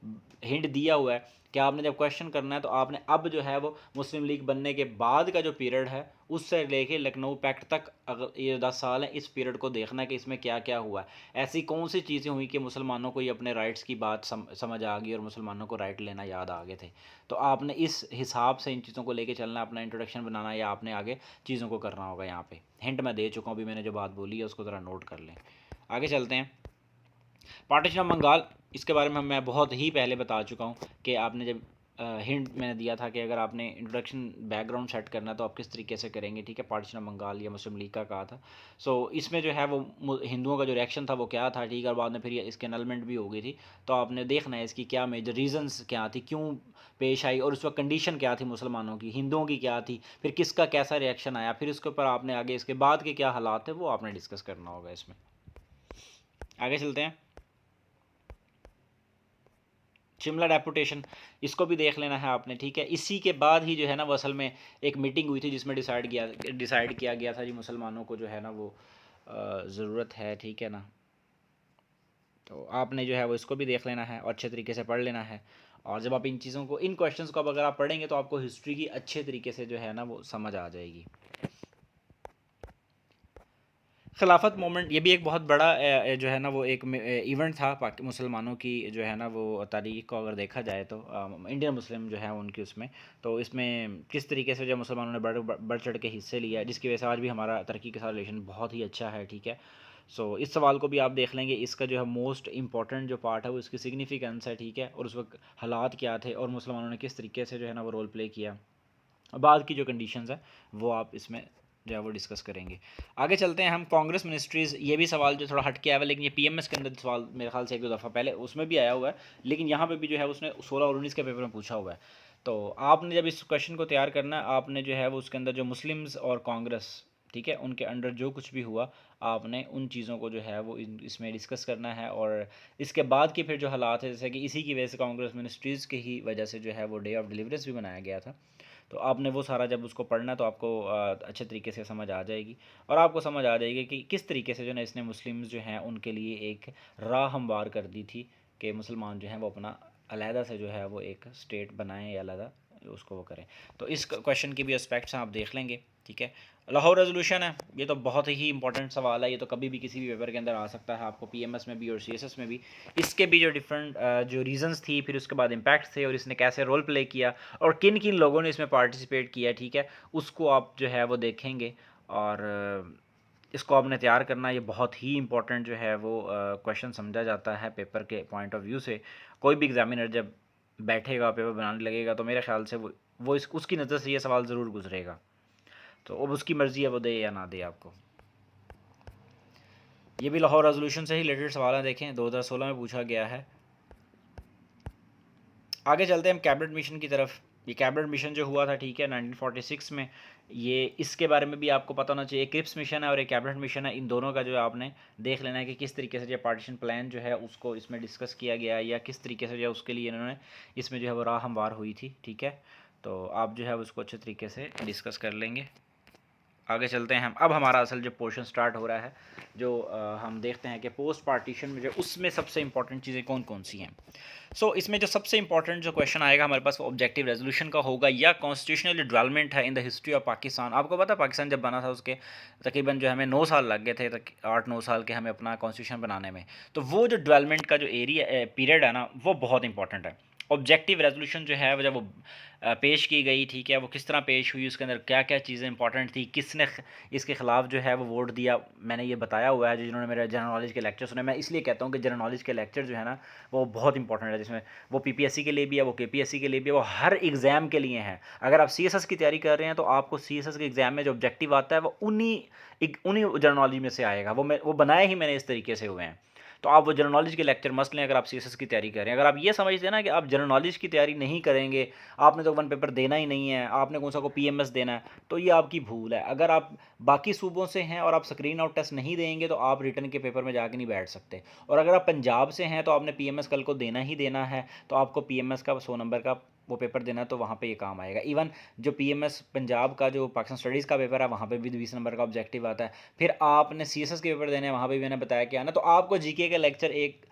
हिंट दिया हुआ है कि आपने जब क्वेश्चन करना है तो आपने अब जो है वो मुस्लिम लीग बनने के बाद का जो पीरियड है उससे लेके लखनऊ पैक्ट तक, अगर ये 10 साल हैं, इस पीरियड को देखना है कि इसमें क्या क्या हुआ है। ऐसी कौन सी चीज़ें हुई कि मुसलमानों को ये अपने राइट्स की बात समझ आ गई और मुसलमानों को राइट लेना याद आ गए थे। तो आपने इस हिसाब से इन चीज़ों को लेके चलना, अपना इंट्रोडक्शन बनाना, या आपने आगे चीज़ों को करना होगा। यहाँ पे हिंट मैं दे चुका हूँ, अभी मैंने जो बात बोली है उसको ज़रा नोट कर लें। आगे चलते हैं। पार्टीशन ऑफ बंगाल, इसके बारे में मैं बहुत ही पहले बता चुका हूँ कि आपने जब हिंट मैंने दिया था कि अगर आपने इंट्रोडक्शन बैकग्राउंड सेट करना है तो आप किस तरीके से करेंगे, ठीक है। पार्टीशन ऑफ बंगाल या मुस्लिम लीग का कहा था। सो इसमें जो है वो हिंदुओं का जो रिएक्शन था वो क्या था, ठीक है, और बाद में फिर ये इसके एनलमेंट भी हो गई थी। तो आपने देखना है इसकी क्या मेजर रीजंस क्या थी, क्यों पेश आई, और उस वक्त कंडीशन क्या थी मुसलमानों की, हिंदुओं की क्या थी, फिर किसका कैसा रिएक्शन आया, फिर इसके ऊपर आपने आगे इसके बाद के क्या हालात है वो आपने डिस्कस करना होगा इसमें। आगे चलते हैं। शिमला डेपुटेशन, इसको भी देख लेना है आपने, ठीक है। इसी के बाद ही जो है ना वो असल में एक मीटिंग हुई थी जिसमें डिसाइड किया गया था जी मुसलमानों को जो है ना वो ज़रूरत है, ठीक है ना। तो आपने जो है वो इसको भी देख लेना है और अच्छे तरीके से पढ़ लेना है। और जब आप इन चीज़ों को, इन क्वेश्चंस को अब अगर आप पढ़ेंगे तो आपको हिस्ट्री की अच्छे तरीके से जो है ना वो समझ आ जाएगी। खिलाफत मोमेंट, ये भी एक बहुत बड़ा जो है ना वो एक इवेंट था मुसलमानों की जो है ना वो तारीख को अगर देखा जाए तो इंडियन मुस्लिम जो है उनकी उसमें। तो इसमें किस तरीके से जो मुसलमानों ने बढ़ चढ़ के हिस्से लिया, जिसकी वजह से आज भी हमारा तरक्की के साथ रिलेशन बहुत ही अच्छा है, ठीक है। सो इस सवाल को भी आप देख लेंगे। इसका जो है मोस्ट इंपॉर्टेंट जो पार्ट है वो इसकी सिग्निफिकेंस है, ठीक है, और उस वक्त हालात क्या थे और मुसलमानों ने किस तरीके से जो है ना वो रोल प्ले किया, बाद की जो कंडीशंस है वो आप इसमें जो है वो डिस्कस करेंगे। आगे चलते हैं हम। कांग्रेस मिनिस्ट्रीज़, ये भी सवाल जो थोड़ा हट के आया हुआ है, लेकिन ये PMS के अंदर सवाल मेरे ख्याल से 1 2 दफ़ा पहले उसमें भी आया हुआ है, लेकिन यहाँ पे भी जो है उसने 16 और 19 के पेपर में पूछा हुआ है। तो आपने जब इस क्वेश्चन को तैयार करना है, आपने जो है वो उसके अंदर जो मुस्लिम्स और कांग्रेस ठीक है, उनके अंडर जो कुछ भी हुआ आपने उन चीज़ों को जो है वो इसमें डिस्कस करना है। और इसके बाद के फिर जो हालात है, जैसे कि इसी की वजह से कांग्रेस मिनिस्ट्रीज़ की ही वजह से जो है वो डे ऑफ डिलीवरेंस भी बनाया गया था। तो आपने वो सारा जब उसको पढ़ना तो आपको अच्छे तरीके से समझ आ जाएगी, और आपको समझ आ जाएगी कि किस तरीके से जो है इसने मुस्लिम्स जो हैं उनके लिए एक राह हमवार कर दी थी कि मुसलमान जो हैं वो अपना अलहदा से जो है वो एक स्टेट बनाएं या अलहदा उसको वो करें। तो इस क्वेश्चन की भी एस्पेक्ट्स आप देख लेंगे, ठीक है। लाहौर रेजोल्यूशन है, ये तो बहुत ही इंपॉर्टेंट सवाल है, ये तो कभी भी किसी भी पेपर के अंदर आ सकता है, आपको पीएमएस में भी और सीएसएस में भी। इसके भी जो डिफरेंट जो रीजंस थी, फिर उसके बाद इम्पैक्ट थे, और इसने कैसे रोल प्ले किया और किन किन लोगों ने इसमें पार्टिसिपेट किया, ठीक है, उसको आप जो है वो देखेंगे। और इसको आपने तैयार करना, ये बहुत ही इंपॉर्टेंट जो है वो क्वेश्चन समझा जाता है पेपर के पॉइंट ऑफ व्यू से। कोई भी एग्जामिनर जब बैठेगा पेपर बनाने लगेगा तो मेरे ख्याल से वो उसकी नज़र से ये सवाल ज़रूर गुजरेगा। तो अब उसकी मर्ज़ी है वो दे या ना दे आपको। ये भी लाहौर रेजोल्यूशन से ही रिलेटेड सवाल है, देखें 2016 में पूछा गया है। आगे चलते हैं हम कैबिनेट मिशन की तरफ। ये कैबिनेट मिशन जो हुआ था, ठीक है, 1946 में, ये इसके बारे में भी आपको पता होना चाहिए। क्रिप्स मिशन है और एक कैबिनेट मिशन है, इन दोनों का जो है आपने देख लेना है कि किस तरीके से जो पार्टीशन प्लान जो है उसको इसमें डिस्कस किया गया, या किस तरीके से जो है उसके लिए इन्होंने इसमें जो है वो राह हमवार हुई थी, ठीक है। तो आप जो है उसको अच्छे तरीके से डिस्कस कर लेंगे। आगे चलते हैं हम। अब हमारा असल जो पोर्शन स्टार्ट हो रहा है, जो हम देखते हैं कि पोस्ट पार्टीशन में जो उसमें सबसे इंपॉर्टेंट चीज़ें कौन कौन सी हैं। इसमें जो सबसे इंपॉर्टेंट जो क्वेश्चन आएगा हमारे पास वो ऑब्जेक्टिव रेजोल्यूशन का होगा, या कॉन्स्टिट्यूशनल डेवलपमेंट है in the history of Pakistan. आपको पता है पाकिस्तान जब बना था उसके तकरीबन जो हमें 9 साल लग गए थे, 8-9 साल के हमें अपना कॉन्स्टिट्यूशन बनाने में। तो वो जो डेवलपमेंट का जो एरिया पीरियड है ना, वो बहुत इंपॉर्टेंट है। ऑब्जेक्टिव रेजोल्यूशन जो है वो जब वो पेश की गई, ठीक है, वो किस तरह पेश हुई, उसके अंदर क्या क्या चीज़ें इंपॉर्टेंट थी, किसने इसके ख़िलाफ़ जो है वो वोट दिया, मैंने ये बताया हुआ है। जो जिन्होंने मेरे जनरल नॉलेज के लेक्चर सुने, मैं इसलिए कहता हूँ कि जनरल नॉलेज के लेक्चर जो है ना वो बहुत इंपॉर्टेंट है, जिसमें वो पीपीएससी के लिए भी है, वो केपीएससी के लिए भी है, वो हर एग्ज़ाम के लिए है। अगर आप सीएसएस की तैयारी कर रहे हैं तो आपको सीएसएस के एग्ज़ाम में जो ऑब्जेक्टिव आता है वो उन्हीं जनरल नॉलेज में से आएगा। वो बनाए ही मैंने इस तरीके से हुए हैं। तो आप वो जनरल नॉलेज के लेक्चर मस्त लें अगर आप सीएसएस की तैयारी कर रहे हैं। अगर आप ये समझते हैं ना कि आप जनरल नॉलेज की तैयारी नहीं करेंगे, आपने तो वन पेपर देना ही नहीं है, आपने कौन सा को पीएमएस देना है, तो ये आपकी भूल है। अगर आप बाकी सूबों से हैं और आप स्क्रीन आउट टेस्ट नहीं देंगे तो आप रिटर्न के पेपर में जाके नहीं बैठ सकते। और अगर आप पंजाब से हैं तो आपने पीएमएस कल को देना ही देना है, तो आपको पीएमएस का 100 नंबर का वो पेपर देना है, तो वहाँ पे ये काम आएगा। इवन जो पीएमएस पंजाब का जो पाकिस्तान स्टडीज़ का पेपर है वहाँ पे भी 20 नंबर का ऑब्जेक्टिव आता है। फिर आपने सीएसएस के पेपर देने हैं, वहाँ पे भी मैंने बताया कि आना। तो आपको जीके के लेक्चर एक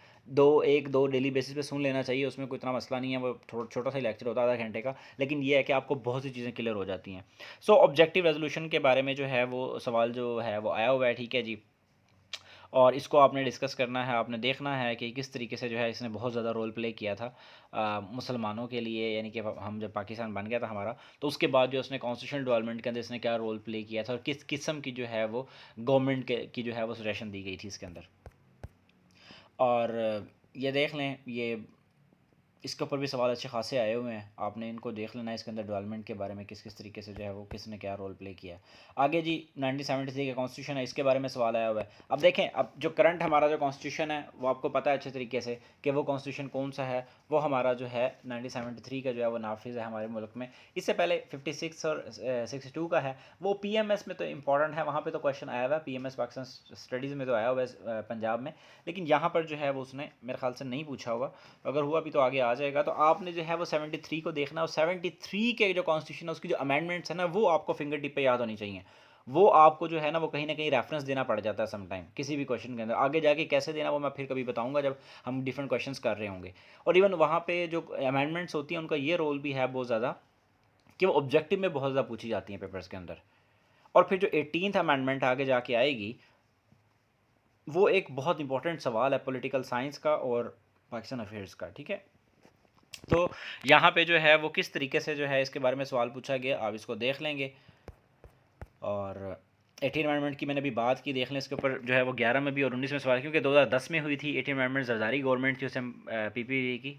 दो डेली बेसिस पे सुन लेना चाहिए, उसमें कोई इतना मसला नहीं है, वो थोड़ा छोटा सा लेक्चर होता है आधा घंटे का, लेकिन ये है कि आपको बहुत सी चीज़ें क्लियर हो जाती हैं। ऑब्जेक्टिव रेजोल्यूशन के बारे में जो है वो सवाल जो है वो आया हुआ है, ठीक है जी। और इसको आपने डिस्कस करना है, आपने देखना है कि किस तरीके से जो है इसने बहुत ज़्यादा रोल प्ले किया था मुसलमानों के लिए, यानी कि हम जब पाकिस्तान बन गया था हमारा, तो उसके बाद जो उसने कॉन्स्टिट्यूशनल डेवलपमेंट के अंदर इसने क्या रोल प्ले किया था, और किस किस्म की जो है वो गवर्नमेंट की जो है वो सजेशन दी गई थी इसके अंदर। और ये देख लें, ये इसके ऊपर भी सवाल अच्छे खासे आए हुए हैं, आपने इनको देख लेना है। इसके अंदर डेवलपमेंट के बारे में किस किस तरीके से जो है वो किसने क्या रोल प्ले किया। आगे जी 1973 का कॉन्स्टिट्यूशन है, इसके बारे में सवाल आया हुआ है। अब देखें, अब जो करंट हमारा जो कॉन्स्टिट्यूशन है वो आपको पता है अच्छे तरीके से कि वो कॉन्स्टिट्यूशन कौन सा है। वो हमारा जो है 1973 का जो है वो नाफिज है हमारे मुल्क में। इससे पहले 56 और 62 का है, वो पीएमएस में तो इंपॉर्टेंट है, वहाँ पर तो क्वेश्चन आया हुआ है। पीएमएस पाकिस्तान स्टडीज़ में तो आया हुआ है पंजाब में, लेकिन यहाँ पर जो है वो उसने मेरे ख्याल से नहीं पूछा होगा, अगर हुआ भी तो आगे आ जाएगा। तो आपने जो है वो 73 को देखना, और 73 के जो कॉन्स्टिट्यूशन है उसकी जो अमेंडमेंट्स है ना वो आपको फिंगर टिप पे याद होनी चाहिए। वो आपको जो है ना वो कहीं ना कहीं रेफरेंस देना पड़ जाता है समटाइम किसी भी क्वेश्चन के अंदर। आगे जाके कैसे देना वो मैं फिर कभी बताऊंगा जब हम डिफरेंट क्वेश्चंस कर रहे होंगे। और इवन वहाँ पे जो अमेंडमेंट्स होती हैं उनका ये रोल भी है बहुत ज़्यादा कि वो ऑब्जेक्टिव में बहुत ज़्यादा पूछी जाती हैं पेपर्स के अंदर। और फिर जो 18th अमेंडमेंट आगे जाके आएगी, वो एक बहुत इंपॉर्टेंट सवाल है पॉलिटिकल साइंस का और पाकिस्तान अफेयर्स का, ठीक है। तो यहाँ पे जो है वो किस तरीके से जो है इसके बारे में सवाल पूछा गया, आप इसको देख लेंगे। और 18 अमेंडमेंट की मैंने अभी बात की, देख लें इसके ऊपर जो है वो 11 में भी और 19 में सवाल, क्योंकि 2010 में हुई थी 18 अमेंडमेंट, जरदारी गवर्नमेंट थी उस टाइम, पीपीपी की,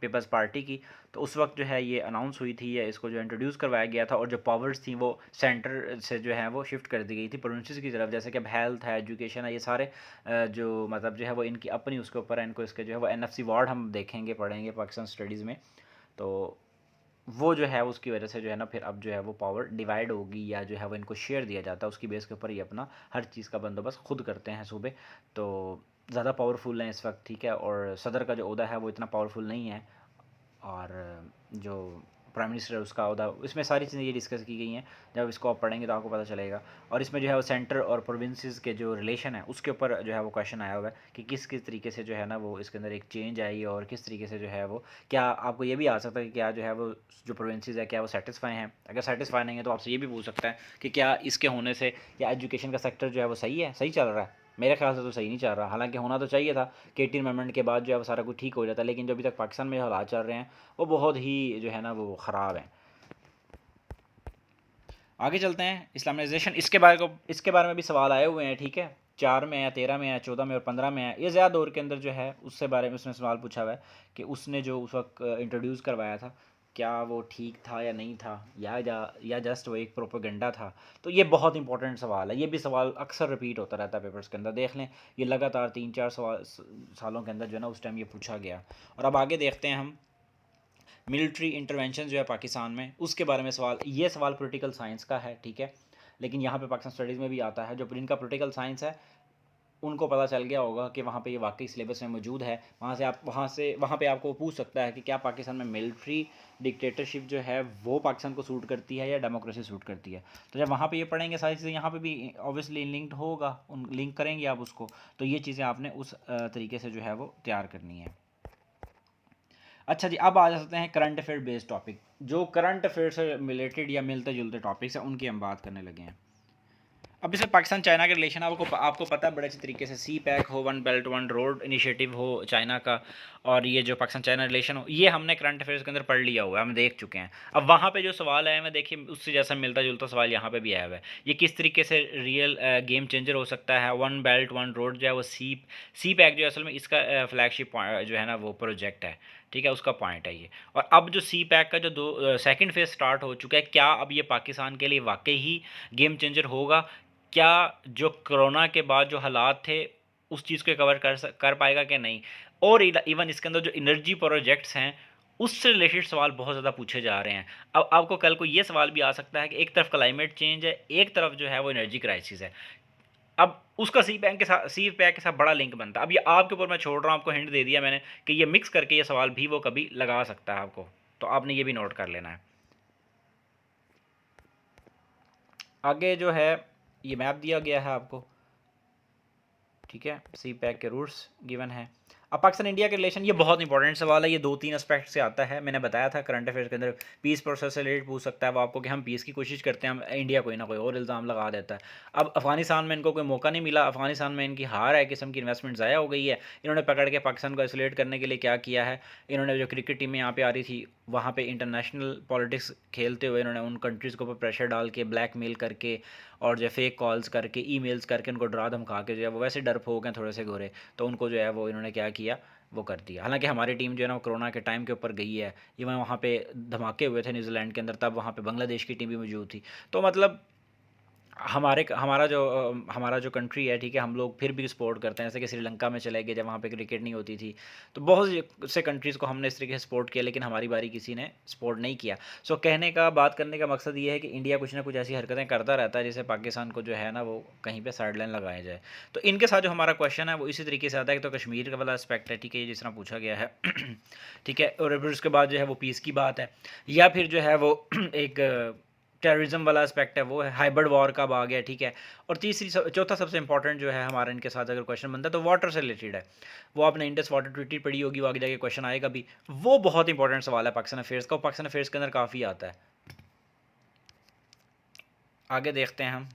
पीपल्स पार्टी की। तो उस वक्त जो है ये अनाउंस हुई थी, या इसको जो इंट्रोड्यूस करवाया गया था, और जो पावर्स थी वो सेंटर से जो है वो शिफ्ट कर दी गई थी प्रोविंसेस की तरफ। जैसे कि अब हेल्थ है, एजुकेशन है, ये सारे जो मतलब जो है वो इनकी अपनी उसके ऊपर है, इनको इसके जो है वो एनएफसी वार्ड हम देखेंगे पढ़ेंगे पाकिस्तान स्टडीज़ में। तो वो जो है उसकी वजह से जो है ना फिर अब जो है वो पावर डिवाइड होगी या जो है वो इनको शेयर दिया जाता है, उसकी बेस के ऊपर ये अपना हर चीज़ का बंदोबस्त खुद करते हैं सूबे। तो ज़्यादा पावरफुल हैं इस वक्त, ठीक है। और सदर का जो ओहदा है वो इतना पावरफुल नहीं है, और जो प्राइम मिनिस्टर है उसका ओहदा, इसमें सारी चीज़ें ये डिस्कस की गई हैं। जब इसको आप पढ़ेंगे तो आपको पता चलेगा। और इसमें जो है वो सेंटर और प्रोविंसेस के जो रिलेशन है उसके ऊपर जो है वो क्वेश्चन आया हुआ है कि किस किस तरीके से जो है ना वो इसके अंदर एक चेंज आई, और किस तरीके से जो है वो, क्या आपको ये भी आ सकता है कि क्या जो है वो जो प्रोविंसेस है क्या वो सेटिस्फाई हैं। अगर सेटिस्फाई नहीं है तो आपसे ये भी पूछ सकता है कि क्या इसके होने से या एजुकेशन का सेक्टर जो है वो सही है, सही चल रहा है। मेरे ख्याल से तो सही नहीं चल रहा, हालांकि होना तो चाहिए था कि 18 अमेंडमेंट के बाद जो है वो सारा कुछ ठीक हो जाता है, लेकिन जो अभी तक पाकिस्तान में जो हालात चल रहे हैं वो बहुत ही जो है ना वो ख़राब हैं। आगे चलते हैं, इस्लामाइजेशन, इसके बारे में भी सवाल आए हुए हैं, ठीक है। 4 में है, 13 में है, 14 में और 15 में है। ये ज़्यादा दौर के अंदर जो है उससे बारे में उसने सवाल पूछा हुआ है कि उसने जो उस वक्त इंट्रोड्यूस करवाया था क्या वो ठीक था या नहीं था, या जस्ट वो एक प्रोपेगेंडा था। तो ये बहुत इंपॉर्टेंट सवाल है, ये भी सवाल अक्सर रिपीट होता रहता है पेपर्स के अंदर, देख लें। ये लगातार 3-4 सालों के अंदर जो है ना उस टाइम ये पूछा गया। और अब आगे देखते हैं हम, मिलिट्री इंटरवेंशन जो है पाकिस्तान में, उसके बारे में सवाल। ये सवाल पॉलिटिकल साइंस का है, ठीक है, लेकिन यहाँ पे पाकिस्तान स्टडीज़ में भी आता है। जो जिनका पॉलिटिकल साइंस है उनको पता चल गया होगा कि वहाँ पे ये वाकई सिलेबस में मौजूद है। वहाँ पे आपको पूछ सकता है कि क्या पाकिस्तान में मिलिट्री डिक्टेटरशिप जो है वो पाकिस्तान को सूट करती है या डेमोक्रेसी सूट करती है। तो जब वहाँ पे ये पढ़ेंगे सारी चीज़ें, यहाँ पे भी ऑब्वियसली लिंक्ड होगा, उन लिंक करेंगे आप उसको। तो ये चीज़ें आपने उस तरीके से जो है वो तैयार करनी है। अच्छा जी, अब आ जाते हैं करंट अफेयर बेस्ड टॉपिक। जो करंट अफेयर से रिलेटेड या मिलते जुलते टॉपिक्स हैं उनकी हम बात करने लगे हैं। अब इसमें पाकिस्तान चाइना के रिलेशन आपको पता है बड़े अच्छे तरीके से, सी पैक हो, one belt one road initiative हो चाइना का, और ये जो पाकिस्तान चाइना रिलेशन हो, ये हमने करंट अफेयर्स के अंदर पढ़ लिया हुआ है, हम देख चुके हैं। अब वहाँ पे जो सवाल आया है, मैं देखिए उससे जैसा मिलता जुलता सवाल यहाँ पे भी आया हुआ है। ये किस तरीके से रियल गेम चेंजर हो सकता है। वन बेल्ट वन रोड जो है वो सी पैक जो है असल में इसका फ्लैगशिप जो है ना वो प्रोजेक्ट है, ठीक है, उसका पॉइंट है ये। और अब जो सी पैक का जो सेकंड फेज स्टार्ट हो चुका है, क्या अब ये पाकिस्तान के लिए वाकई ही गेम चेंजर होगा? क्या जो कोरोना के बाद जो हालात थे उस चीज़ को कवर कर पाएगा कि नहीं? और इवन इसके अंदर जो एनर्जी प्रोजेक्ट्स हैं उससे रिलेटेड सवाल बहुत ज़्यादा पूछे जा रहे हैं। अब आपको कल को ये सवाल भी आ सकता है कि एक तरफ क्लाइमेट चेंज है, एक तरफ जो है वो एनर्जी क्राइसिस है। अब उसका सी पैक के साथ बड़ा लिंक बनता है। अब ये आपके ऊपर मैं छोड़ रहा हूँ, आपको हिंट दे दिया मैंने कि ये मिक्स करके ये सवाल भी वो कभी लगा सकता है आपको, तो आपने ये भी नोट कर लेना है। आगे जो है ये मैप दिया गया है आपको, ठीक है, सी पैक के रूट्स गिवन है। अब पाकिस्तान इंडिया के रिलेशन, ये बहुत इंपॉर्टेंट सवाल है, ये 2-3 एस्पेक्ट से आता है। मैंने बताया था करंट अफेयर्स के अंदर पीस प्रोसेस से रिलेटेड पूछ सकता है वो आपको कि हम पीस की कोशिश करते हैं, हम इंडिया कोई ना कोई और इल्ज़ाम लगा देता है। अब अफगानिस्तान में इनको कोई मौका नहीं मिला, अफगानिस्तान में इनकी हार है, किस्म की इन्वेस्टमेंट ज़ाया हो गई है। इन्होंने पकड़ के पाकिस्तान को आइसोलेट करने के लिए क्या किया है, इन्होंने जो क्रिकेट टीमें यहाँ पे आ रही थी वहाँ पे इंटरनेशनल पॉलिटिक्स खेलते हुए इन्होंने उन कंट्रीज़ के ऊपर प्रेशर डाल के, ब्लैकमेल करके और जो फेक कॉल्स करके, ईमेल्स करके उनको डरा धमका के जो है वो वैसे डरपोक हैं थोड़े से गोरे, तो उनको जो है वो इन्होंने क्या किया वो कर दिया। हालांकि हमारी टीम जो है ना कोरोना के टाइम के ऊपर गई है, इवन वहाँ पे धमाके हुए थे न्यूजीलैंड के अंदर, तब वहाँ पे बांग्लादेश की टीम भी मौजूद थी। तो मतलब हमारा जो कंट्री है, ठीक है, हम लोग फिर भी सपोर्ट करते हैं। जैसे कि श्रीलंका में चले गए जब वहाँ पे क्रिकेट नहीं होती थी, तो बहुत से कंट्रीज़ को हमने इस तरीके से सपोर्ट किया, लेकिन हमारी बारी किसी ने सपोर्ट नहीं किया। सो बात करने का मकसद ये है कि इंडिया कुछ ना कुछ ऐसी हरकतें करता रहता है जिससे पाकिस्तान को जो है ना वो कहीं पर साइड लाइन लगाया जाए। तो इनके साथ जो हमारा क्वेश्चन है वो इसी तरीके से आता है कि तो कश्मीर का वाला एस्पेक्ट है, ठीक है, ये जिस तरह पूछा गया है ठीक है, और फिर उसके बाद जो है वो पीस की बात है, या फिर जो है वो एक टेररिज्म वाला एस्पेक्ट है वो है, हाइब्रिड वॉर कब आ गया, ठीक है। और चौथा सबसे इंपॉर्टेंट जो है हमारा इनके साथ अगर क्वेश्चन बनता है तो वाटर से रिलेटेड है। वो आपने इंडस वाटर ट्रीटी पढ़ी होगी, वो आगे जाके क्वेश्चन आएगा भी। वो बहुत इंपॉर्टेंट सवाल है पाकिस्तान अफेयर्स का, पाकिस्तान अफेयर्स के अंदर काफ़ी आता है। आगे देखते हैं हम,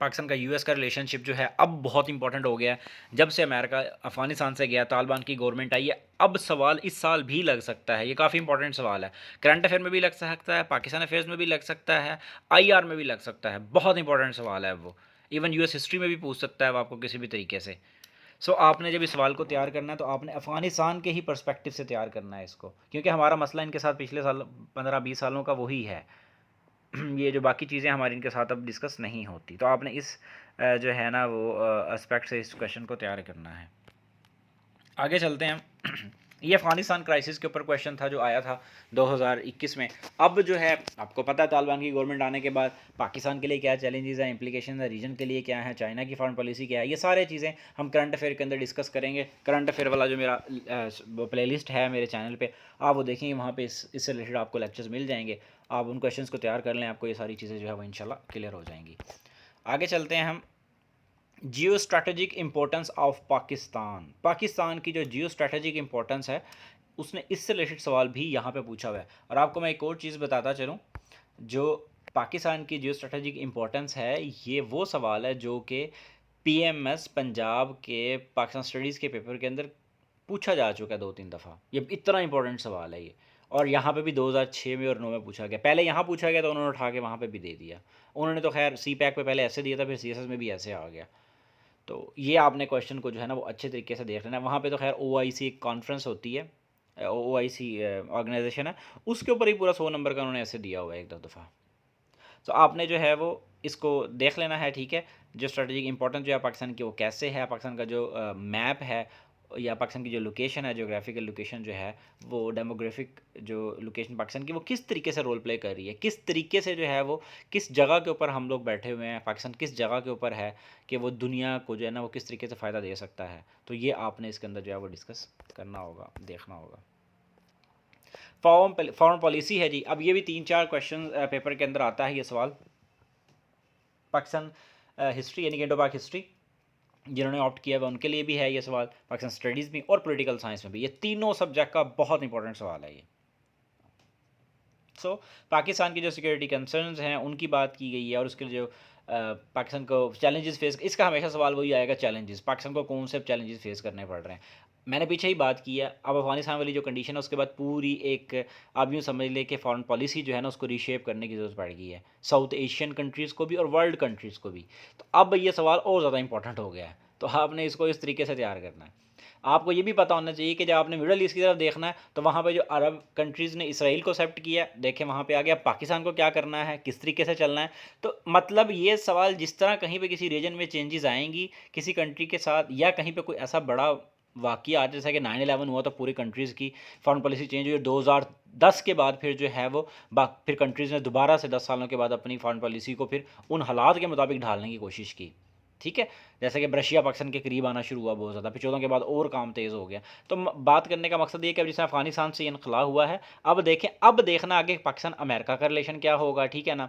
पाकिस्तान का यूएस का रिलेशनशिप जो है अब बहुत इंपॉर्टेंट हो गया है। जब से अमेरिका अफगानिस्तान से गया, तालिबान की गवर्नमेंट आई है, अब सवाल इस साल भी लग सकता है। ये काफ़ी इंपॉर्टेंट सवाल है, करंट अफेयर में भी लग सकता है, पाकिस्तान अफेयर्स में भी लग सकता है, आईआर में भी लग सकता है। बहुत इंपॉर्टेंट सवाल है वो, इवन यूएस हिस्ट्री में भी पूछ सकता है वो आपको किसी भी तरीके से। सो आपने जब इस सवाल को तैयार करना है तो आपने अफगानिस्तान के ही पर्सपेक्टिव से तैयार करना है इसको, क्योंकि हमारा मसला इनके साथ पिछले साल 15-20 सालों का वही है। ये जो बाकी चीज़ें हमारी इनके साथ अब डिस्कस नहीं होती, तो आपने इस जो है ना वो एस्पेक्ट से इस क्वेश्चन को तैयार करना है। आगे चलते हैं हम ये अफ़गानिस्तान क्राइसिस के ऊपर क्वेश्चन था जो आया था 2021 में। अब जो है आपको पता है तालिबान की गवर्नमेंट आने के बाद पाकिस्तान के लिए क्या चैलेंजेस हैं, इंप्लीकेशन है, रीजन के लिए क्या है, चाइना की फॉरेन पॉलिसी क्या है, ये सारे चीज़ें हम करंट अफेयर के अंदर डिस्कस करेंगे। करंट अफेयर वाला जो मेरा प्लेलिस्ट है मेरे चैनल पे, आप वो देखेंगे, वहाँ पे इससे रिलेटेड आपको लेक्चर्स मिल जाएंगे। आप उन क्वेश्चंस को तैयार कर लें, आपको ये सारी चीज़ें जो है वो इंशाल्लाह क्लियर हो जाएंगी। आगे चलते हैं हम। Geo strategic importance of Pakistan. Pakistan की जो जियो स्ट्रैटेजिक इम्पोर्टेंस है, उसने इससे रिलेटेड सवाल भी यहाँ पे पूछा हुआ है। और आपको मैं एक और चीज़ बताता चलूँ, जो पाकिस्तान की जियो स्ट्रैटेजिक इम्पोर्टेंस है, ये वो सवाल है जो कि पीएमएस पंजाब के पाकिस्तान स्टडीज़ के पेपर के अंदर पूछा जा चुका है 2-3 दफ़ा। ये इतना इंपॉर्टेंट सवाल है ये। और यहाँ पे भी 2006 में और 9 में पूछा गया। पहले यहाँ पूछा गया तो उन्होंने उठा के वहाँ पे भी दे दिया। उन्होंने तो खैर सी पैक पे पहले ऐसे दिया था, फिर सीएसएस में भी ऐसे आ गया। तो ये आपने क्वेश्चन को जो है ना वो अच्छे तरीके से देख लेना। वहाँ पे तो खैर OIC एक कॉन्फ्रेंस होती है, OIC ऑर्गेनाइजेशन है, उसके ऊपर ही पूरा 100 नंबर का उन्होंने ऐसे दिया हुआ है एक दो दफ़ा। तो आपने जो है वो इसको देख लेना है, ठीक है। जो स्ट्रेटेजिक इंपॉर्टेंस जो है पाकिस्तान की वो कैसे है, पाकिस्तान का जो मैप है या पाकिस्तान की जो लोकेशन है, जोग्राफिकल लोकेशन जो है, वो डेमोग्राफिक जो लोकेशन पाकिस्तान की वो किस तरीके से रोल प्ले कर रही है, किस तरीके से जो है वो किस जगह के ऊपर हम लोग बैठे हुए हैं, पाकिस्तान किस जगह के ऊपर है कि वो दुनिया को जो है ना वो किस तरीके से फ़ायदा दे सकता है। तो ये आपने इसके अंदर जो है वो डिस्कस करना होगा, देखना होगा। फॉरेन पॉलिसी है जी। अब ये भी 3-4 क्वेश्चन पेपर के अंदर आता है ये सवाल। पाकिस्तान हिस्ट्री यानी कि इंडो पाक हिस्ट्री जिन्होंने ऑप्ट किया हुआ उनके लिए भी है ये सवाल, पाकिस्तान स्टडीज़ में और पॉलिटिकल साइंस में भी। ये तीनों सब्जेक्ट का बहुत इंपॉर्टेंट सवाल है ये। सो पाकिस्तान की जो सिक्योरिटी कंसर्न्स हैं उनकी बात की गई है, और उसके जो पाकिस्तान को चैलेंजेस फेस, इसका हमेशा सवाल वही आएगा, चैलेंजेस, पाकिस्तान को कौन से चैलेंजेस फेस करने पड़ रहे हैं। मैंने पीछे ही बात की है। अब अफगानिस्तान वाली जो कंडीशन है उसके बाद पूरी एक, आप यूँ समझ लें कि फॉरेन पॉलिसी जो है ना उसको रीशेप करने की ज़रूरत पड़ गई है, साउथ एशियन कंट्रीज़ को भी और वर्ल्ड कंट्रीज़ को भी। तो अब ये सवाल और ज़्यादा इंपॉर्टेंट हो गया है, तो आपने इसको इस तरीके से तैयार करना है। आपको ये भी पता होना चाहिए कि जब आपने मिडल ईस्ट की तरफ देखना है तो वहाँ पे जो अरब कंट्रीज़ ने इसराइल को एक्सेप्ट किया, देखें वहाँ पे आ गया, पाकिस्तान को क्या करना है, किस तरीके से चलना है। तो मतलब ये सवाल जिस तरह कहीं पे किसी रीजन में चेंजेस आएंगी किसी कंट्री के साथ, या कहीं पे कोई ऐसा बड़ा वाक़या आज जैसा कि 9/11 हुआ तो पूरी कंट्रीज़ की फॉरेन पॉलिसी चेंज हुई। 2010 के बाद फिर जो है वो फिर कंट्रीज़ ने दोबारा से 10 सालों के बाद अपनी फॉरेन पॉलिसी को फिर उन हालात के मुताबिक ढालने की कोशिश की, ठीक है। जैसे कि रशिया पाकिस्तान के करीब आना शुरू हुआ बहुत ज़्यादा, फिर 14 के बाद और काम तेज़ हो गया। तो बात करने का मकसद ये कि अब जैसे अफगानिस्तान से इनखला हुआ है, अब देखें, अब देखना आगे पाकिस्तान अमेरिका का रिलेशन क्या होगा, ठीक है ना।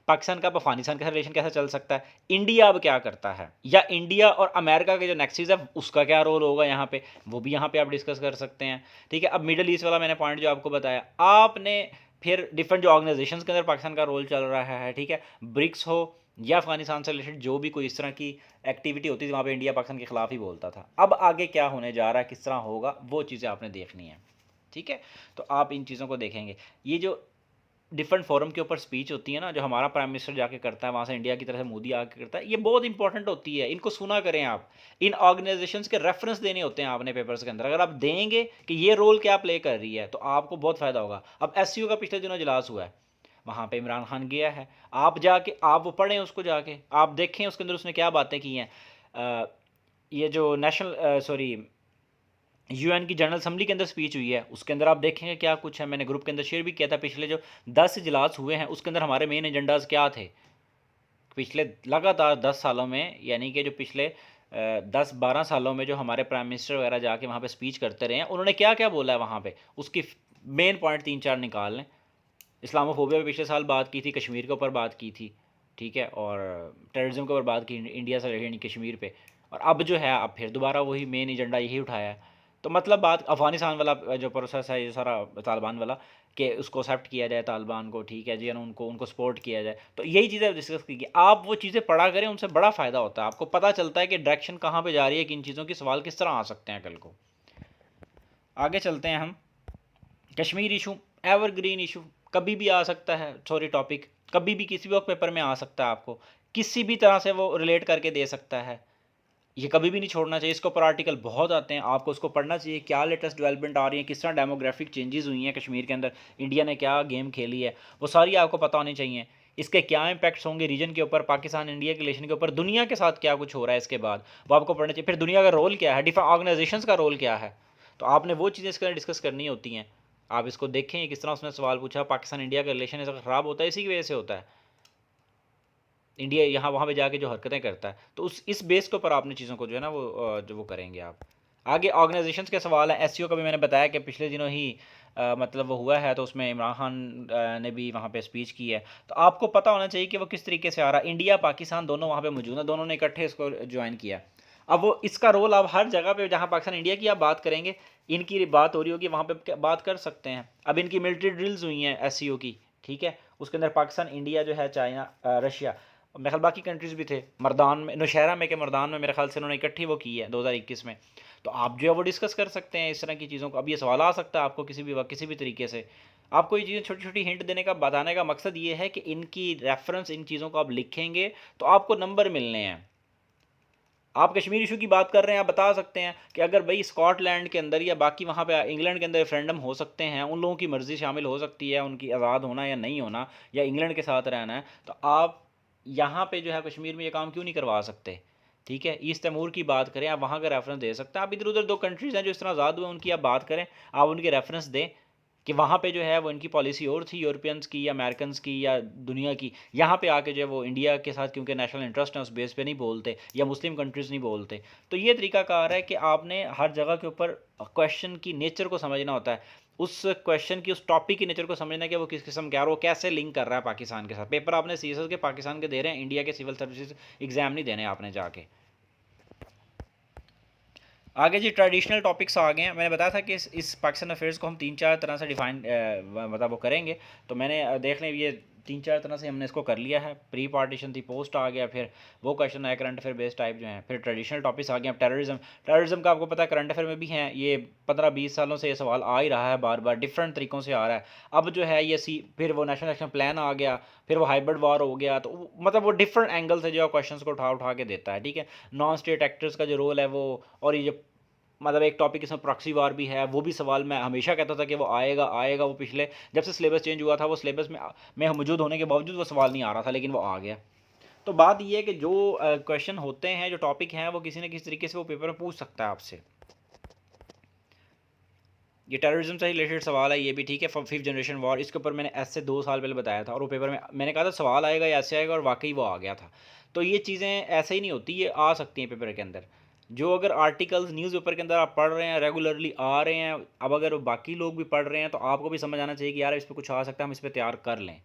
पाकिस्तान का अब अफगानिस्तान का रिलेशन कैसे चल सकता है, इंडिया अब क्या करता है, या इंडिया और अमेरिका के जो नेक्सिस है उसका क्या रोल होगा यहाँ पे, वो भी यहाँ पे आप डिस्कस कर सकते हैं, ठीक है। अब मिडल ईस्ट वाला मैंने पॉइंट जो आपको बताया, आपने फिर डिफरेंट जो ऑर्गेनाइजेशंस के अंदर पाकिस्तान का रोल चल रहा है, ठीक है, ब्रिक्स हो या अफगानिस्तान से रिलेटेड जो भी कोई इस तरह की एक्टिविटी होती थी वहाँ पे इंडिया पाकिस्तान के खिलाफ ही बोलता था। अब आगे क्या होने जा रहा है, किस तरह होगा, वो चीज़ें आपने देखनी है, ठीक है। तो आप इन चीज़ों को देखेंगे। ये जो डिफरेंट फोरम के ऊपर स्पीच होती है ना, जो हमारा प्राइम मिनिस्टर जाके करता है, वहाँ से इंडिया की तरफ से मोदी आके करता है, ये बहुत इंपॉर्टेंट होती है, इनको सुना करें आप। इन ऑर्गेनाइजेशंस के रेफरेंस देने होते हैं आपने पेपर्स के अंदर, अगर आप देंगे कि ये रोल क्या प्ले कर रही है तो आपको बहुत फ़ायदा होगा। अब SCO का पिछले दिनों इजलास हुआ है, वहाँ पे इमरान खान गया है, आप जाके आप वो पढ़ें उसको, जाके आप देखें उसके अंदर उसने क्या बातें की हैं। ये जो UN की जनरल असम्बली के अंदर स्पीच हुई है उसके अंदर आप देखेंगे क्या कुछ है। मैंने ग्रुप के अंदर शेयर भी किया था, पिछले जो 10 इजलास हुए हैं उसके अंदर हमारे मेन एजेंडाज क्या थे पिछले लगातार 10 सालों में, यानी कि जो पिछले 10-12 सालों में जो हमारे प्राइम मिनिस्टर वगैरह जाके वहाँ पे स्पीच करते रहे हैं, उन्होंने क्या क्या बोला है वहाँ पे, उसकी मेन पॉइंट 3-4 निकाल लें। इस्लामोफोबिया पे पिछले साल बात की थी, कश्मीर के ऊपर बात की थी, ठीक है, और टेररिज्म के ऊपर बात की इंडिया से यानी कश्मीर पे, और अब जो है अब फिर दोबारा वही मेन एजेंडा यही उठाया है। तो मतलब बात अफ़गानिस्तान वाला जो प्रोसेस है ये सारा तालिबान वाला, कि उसको एक्सेप्ट किया जाए तालिबान को, ठीक है जी, उनको उनको सपोर्ट किया जाए, तो यही चीज़ें डिस्कस की। आप वो चीज़ें पढ़ा करें, उनसे बड़ा फ़ायदा होता है, आपको पता चलता है कि डायरेक्शन कहाँ पे जा रही है, किन चीज़ों के सवाल किस तरह आ सकते हैं कल को। आगे चलते हैं हम। कश्मीर इशू एवरग्रीन इशू, कभी भी आ सकता है, सॉरी टॉपिक कभी भी किसी भी वक्त पेपर में आ सकता है, आपको किसी भी तरह से वो रिलेट करके दे सकता है, ये कभी भी नहीं छोड़ना चाहिए। इसके ऊपर आर्टिकल बहुत आते हैं, आपको उसको पढ़ना चाहिए, क्या लेटेस्ट डेवलपमेंट आ रही है, किस तरह डेमोग्राफिक चेंजेस हुई हैं कश्मीर के अंदर, इंडिया ने क्या गेम खेली है, वो सारी आपको पता होनी चाहिए। इसके क्या इम्पैक्ट्स होंगे रीजन के ऊपर, पाकिस्तान इंडिया के रिलेशन के ऊपर, दुनिया के साथ क्या कुछ हो रहा है इसके बाद, वो आपको पढ़ना चाहिए। फिर दुनिया का रोल क्या है, डिफरेंट ऑर्गेनाइजेशंस का रोल क्या है, तो आपने वो चीज़ें इसके अंदर डिस्कस करनी होती हैं। आप इसको देखें किस तरह उसने सवाल पूछा, पाकिस्तान इंडिया का रिलेशन ऐसा ख़राब होता है इसी की वजह से होता है, इंडिया यहाँ वहाँ पे जाके जो हरकतें करता है। तो उस इस बेस के ऊपर आपने चीज़ों को जो है ना वो जो वो करेंगे आप। आगे ऑर्गेनाइजेशंस के सवाल है। एससीओ का भी मैंने बताया कि पिछले दिनों ही मतलब वो हुआ है, तो उसमें इमरान खान ने भी वहाँ पे स्पीच की है। तो आपको पता होना चाहिए कि वो किस तरीके से आ रहा है। इंडिया पाकिस्तान दोनों वहाँ पे मौजूद हैं, दोनों ने इकट्ठे इसको ज्वाइन किया। अब वो इसका रोल आप हर जगह पे जहाँ पाकिस्तान इंडिया की आप बात करेंगे, इनकी बात हो रही होगी वहाँ पे बात कर सकते हैं। अब इनकी मिलिट्री ड्रिल्स हुई हैं एससीओ की, ठीक है, उसके अंदर पाकिस्तान इंडिया जो है, चाइना, रशिया, मेरे ख्याल बाकी कंट्रीज़ भी थे। मरदान में, नौशहरा में के मरदान में मेरे ख्याल से उन्होंने इकट्ठी वो की है 2021 में। तो आप जो है वो डिस्कस कर सकते हैं इस तरह की चीज़ों को। अब ये सवाल आ सकता है आपको किसी भी वक्त किसी भी तरीके से। आपको ये चीज़ें छोटी छोटी हिंट देने का, बताने का मकसद ये है कि इनकी रेफरेंस, इन चीज़ों को आप लिखेंगे तो आपको नंबर मिलने हैं। आप कश्मीर इशू की बात कर रहे हैं, आप बता सकते हैं कि अगर भाई स्कॉटलैंड के अंदर या बाकी वहाँ पे इंग्लैंड के अंदर रेफरेंडम हो सकते हैं, उन लोगों की मर्ज़ी शामिल हो सकती है, उनकी आज़ाद होना या नहीं होना, या इंग्लैंड के साथ रहना है, तो आप यहाँ पे जो है कश्मीर में ये काम क्यों नहीं करवा सकते? ठीक है, ईस्ट तैमूर की बात करें, आप वहाँ का रेफरेंस दे सकते हैं। आप इधर उधर दो कंट्रीज़ हैं जो इस तरह आज़ाद हुए, उनकी आप बात करें, आप उनके रेफरेंस दें कि वहाँ पे जो है वो इनकी पॉलिसी और थी, यूरोपियंस की या अमेरिकन की या दुनिया की। यहाँ पे आके जो है वो इंडिया के साथ क्योंकि नेशनल इंटरेस्ट है उस बेस पे नहीं बोलते, या मुस्लिम कंट्रीज़ नहीं बोलते। तो ये तरीकाकार है कि आपने हर जगह के ऊपर क्वेश्चन की नेचर को समझना होता है, उस क्वेश्चन की, उस टॉपिक की नेचर को समझना कि वो किस किस्म का है और वो कैसे लिंक कर रहा है पाकिस्तान के साथ। पेपर आपने सीएसएस के पाकिस्तान के दे रहे हैं, इंडिया के सिविल सर्विसेज एग्जाम नहीं देने आपने जाके। आगे जी ट्रेडिशनल टॉपिक्स आ गए हैं। मैंने बताया था कि इस पाकिस्तान अफेयर्स को हम 3-4 तरह से डिफाइन मतलब वो करेंगे। तो मैंने देख लें ये 3-4 तरह से हमने इसको कर लिया है। प्री पार्टीशन थी, पोस्ट आ गया, फिर वो क्वेश्चन आए करंट अफेयर बेस्ड टाइप जो हैं, फिर ट्रेडिशनल टॉपिक्स आ गए। अब टेररिज्म का आपको पता है करंट अफेयर में भी हैं, ये 15-20 सालों से ये सवाल आ ही रहा है, बार बार डिफरेंट तरीक़ों से आ रहा है। अब जो है ये फिर वो नेशनल एक्शन प्लान आ गया, फिर वो हाइब्रिड वार हो गया। तो मतलब वो डिफरेंट एंगल से जो है क्वेश्चन को उठा उठा के देता है, ठीक है। नॉन स्टेट एक्टर्स का जो रोल है वो, और ये जो मतलब एक टॉपिक इसमें प्रॉक्सी वार भी है, वो भी सवाल मैं हमेशा कहता था कि वो आएगा आएगा। वो पिछले जब से सिलेबस चेंज हुआ था, वो सिलेबस में मौजूद होने के बावजूद वो सवाल नहीं आ रहा था, लेकिन वो आ गया। तो बात ये है कि जो क्वेश्चन होते हैं, जो टॉपिक हैं, वो किसी न किसी तरीके से वो पेपर में पूछ सकता है आपसे। ये टेररिज्म से रिलेटेड सवाल है, ये भी ठीक है। 5th जनरेशन वॉर, इसके ऊपर मैंने ऐसे 2 साल पहले बताया था, और वो पेपर में मैंने कहा था सवाल आएगा या ऐसे आएगा, और वाकई वो आ गया था। तो ये चीज़ें ऐसे ही नहीं होती, ये आ सकती हैं पेपर के अंदर। जो अगर आर्टिकल्स न्यूज़पेपर के अंदर आप पढ़ रहे हैं, रेगुलरली आ रहे हैं, अब अगर बाकी लोग भी पढ़ रहे हैं तो आपको भी समझ आना चाहिए कि यार इस पर कुछ आ सकता है, हम इस पर तैयार कर लें।